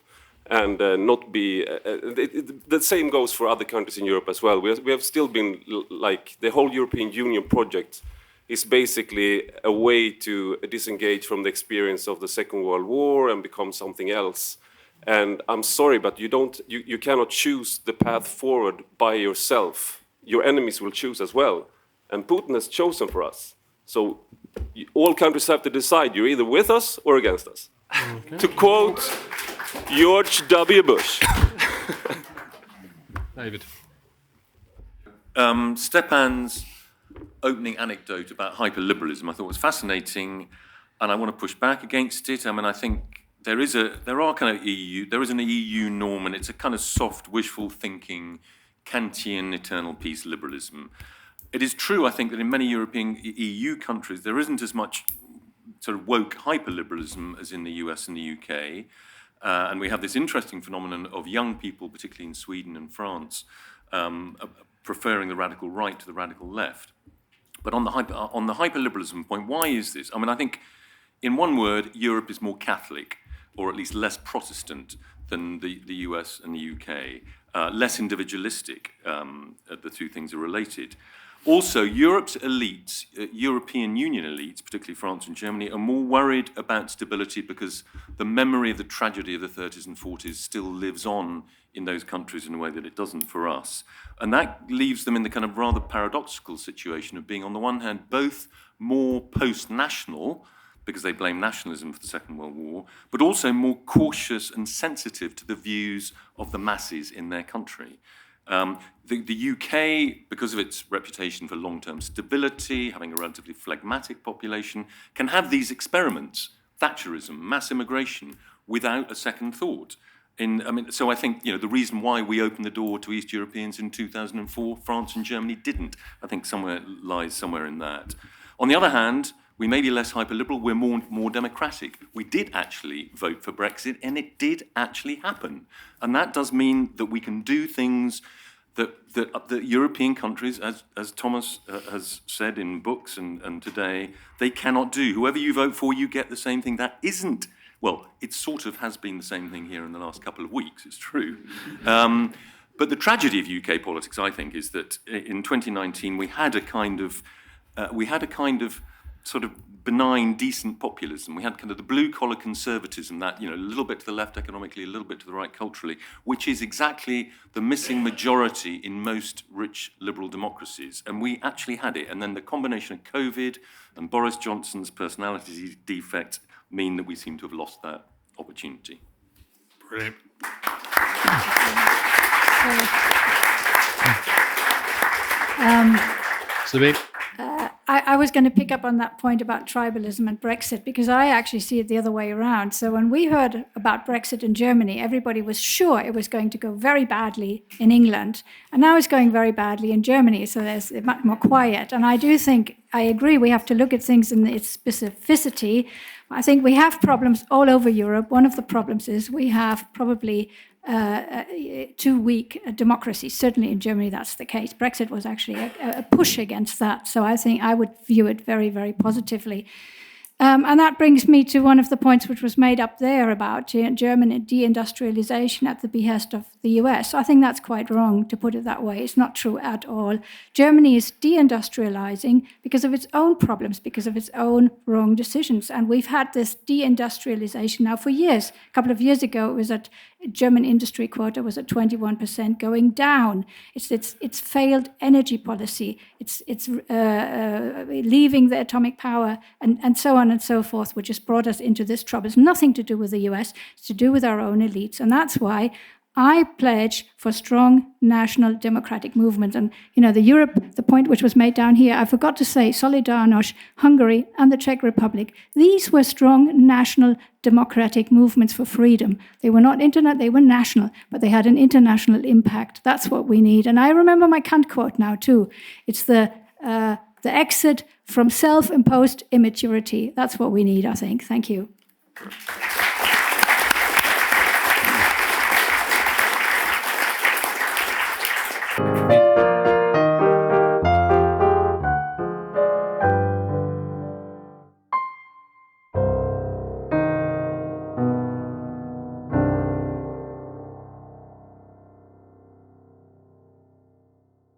and not be. The same goes for other countries in Europe as well. We have still been like the whole European Union project is basically a way to disengage from the experience of the Second World War and become something else. And I'm sorry, but you cannot choose the path forward by yourself. Your enemies will choose as well. And Putin has chosen for us. So all countries have to decide, you're either with us or against us. Okay. To quote George W. Bush. David. Stepan's opening anecdote about hyperliberalism I thought was fascinating, and I want to push back against it. I mean, I think there is an EU norm, and it's a kind of soft, wishful thinking, Kantian eternal peace liberalism. It is true, I think, that in many European EU countries there isn't as much sort of woke hyperliberalism as in the US and the UK, and we have this interesting phenomenon of young people, particularly in Sweden and France, preferring the radical right to the radical left. But on the hyperliberalism point, why is this? I mean, I think, in one word, Europe is more Catholic, or at least less Protestant than the US and the UK, less individualistic. The two things are related. Also, Europe's elites, European Union elites, particularly France and Germany, are more worried about stability because the memory of the tragedy of the 30s and 40s still lives on in those countries in a way that it doesn't for us. And that leaves them in the kind of rather paradoxical situation of being, on the one hand, both more post-national, because they blame nationalism for the Second World War, but also more cautious and sensitive to the views of the masses in their country. The UK, because of its reputation for long-term stability, having a relatively phlegmatic population, can have these experiments, Thatcherism, mass immigration, without a second thought. So I think the reason why we opened the door to East Europeans in 2004, France and Germany didn't. I think lies somewhere in that. On the other hand, we may be less hyperliberal, we're more democratic. We did actually vote for Brexit, and it did actually happen. And that does mean that we can do things that the European countries, as Thomas has said in books and today, they cannot do. Whoever you vote for, you get the same thing. That isn't, well, it sort of has been the same thing here in the last couple of weeks, it's true. But the tragedy of UK politics, I think, is that in 2019 we had a kind of sort of benign, decent populism. We had kind of the blue-collar conservatism, that, a little bit to the left economically, a little bit to the right culturally, which is exactly the missing majority in most rich liberal democracies. And we actually had it. And then the combination of COVID and Boris Johnson's personality defect mean that we seem to have lost that opportunity. Brilliant. Sabine? I was going to pick up on that point about tribalism and Brexit, because I actually see it the other way around. So when we heard about Brexit in Germany, everybody was sure it was going to go very badly in England. And now it's going very badly in Germany, so there's much more quiet. And I do think, I agree, we have to look at things in its specificity. I think we have problems all over Europe. One of the problems is we have probably too weak democracy. Certainly in Germany, that's the case. Brexit was actually a push against that. So I think I would view it very, very positively. And that brings me to one of the points which was made up there about German deindustrialization at the behest of the US. I think that's quite wrong to put it that way. It's not true at all. Germany is deindustrializing because of its own problems, because of its own wrong decisions. And we've had this deindustrialization now for years. A couple of years ago, it was at German industry quota was at 21%, going down. It's failed energy policy. It's leaving the atomic power and so on and so forth, which has brought us into this trouble. It's nothing to do with the US. It's to do with our own elites, and that's why I pledge for strong national democratic movements. And, the point which was made down here, I forgot to say, Solidarność, Hungary, and the Czech Republic, these were strong national democratic movements for freedom. They were not internet, they were national, but they had an international impact. That's what we need. And I remember my Kant quote now, too. It's the exit from self-imposed immaturity. That's what we need, I think. Thank you. Thank you.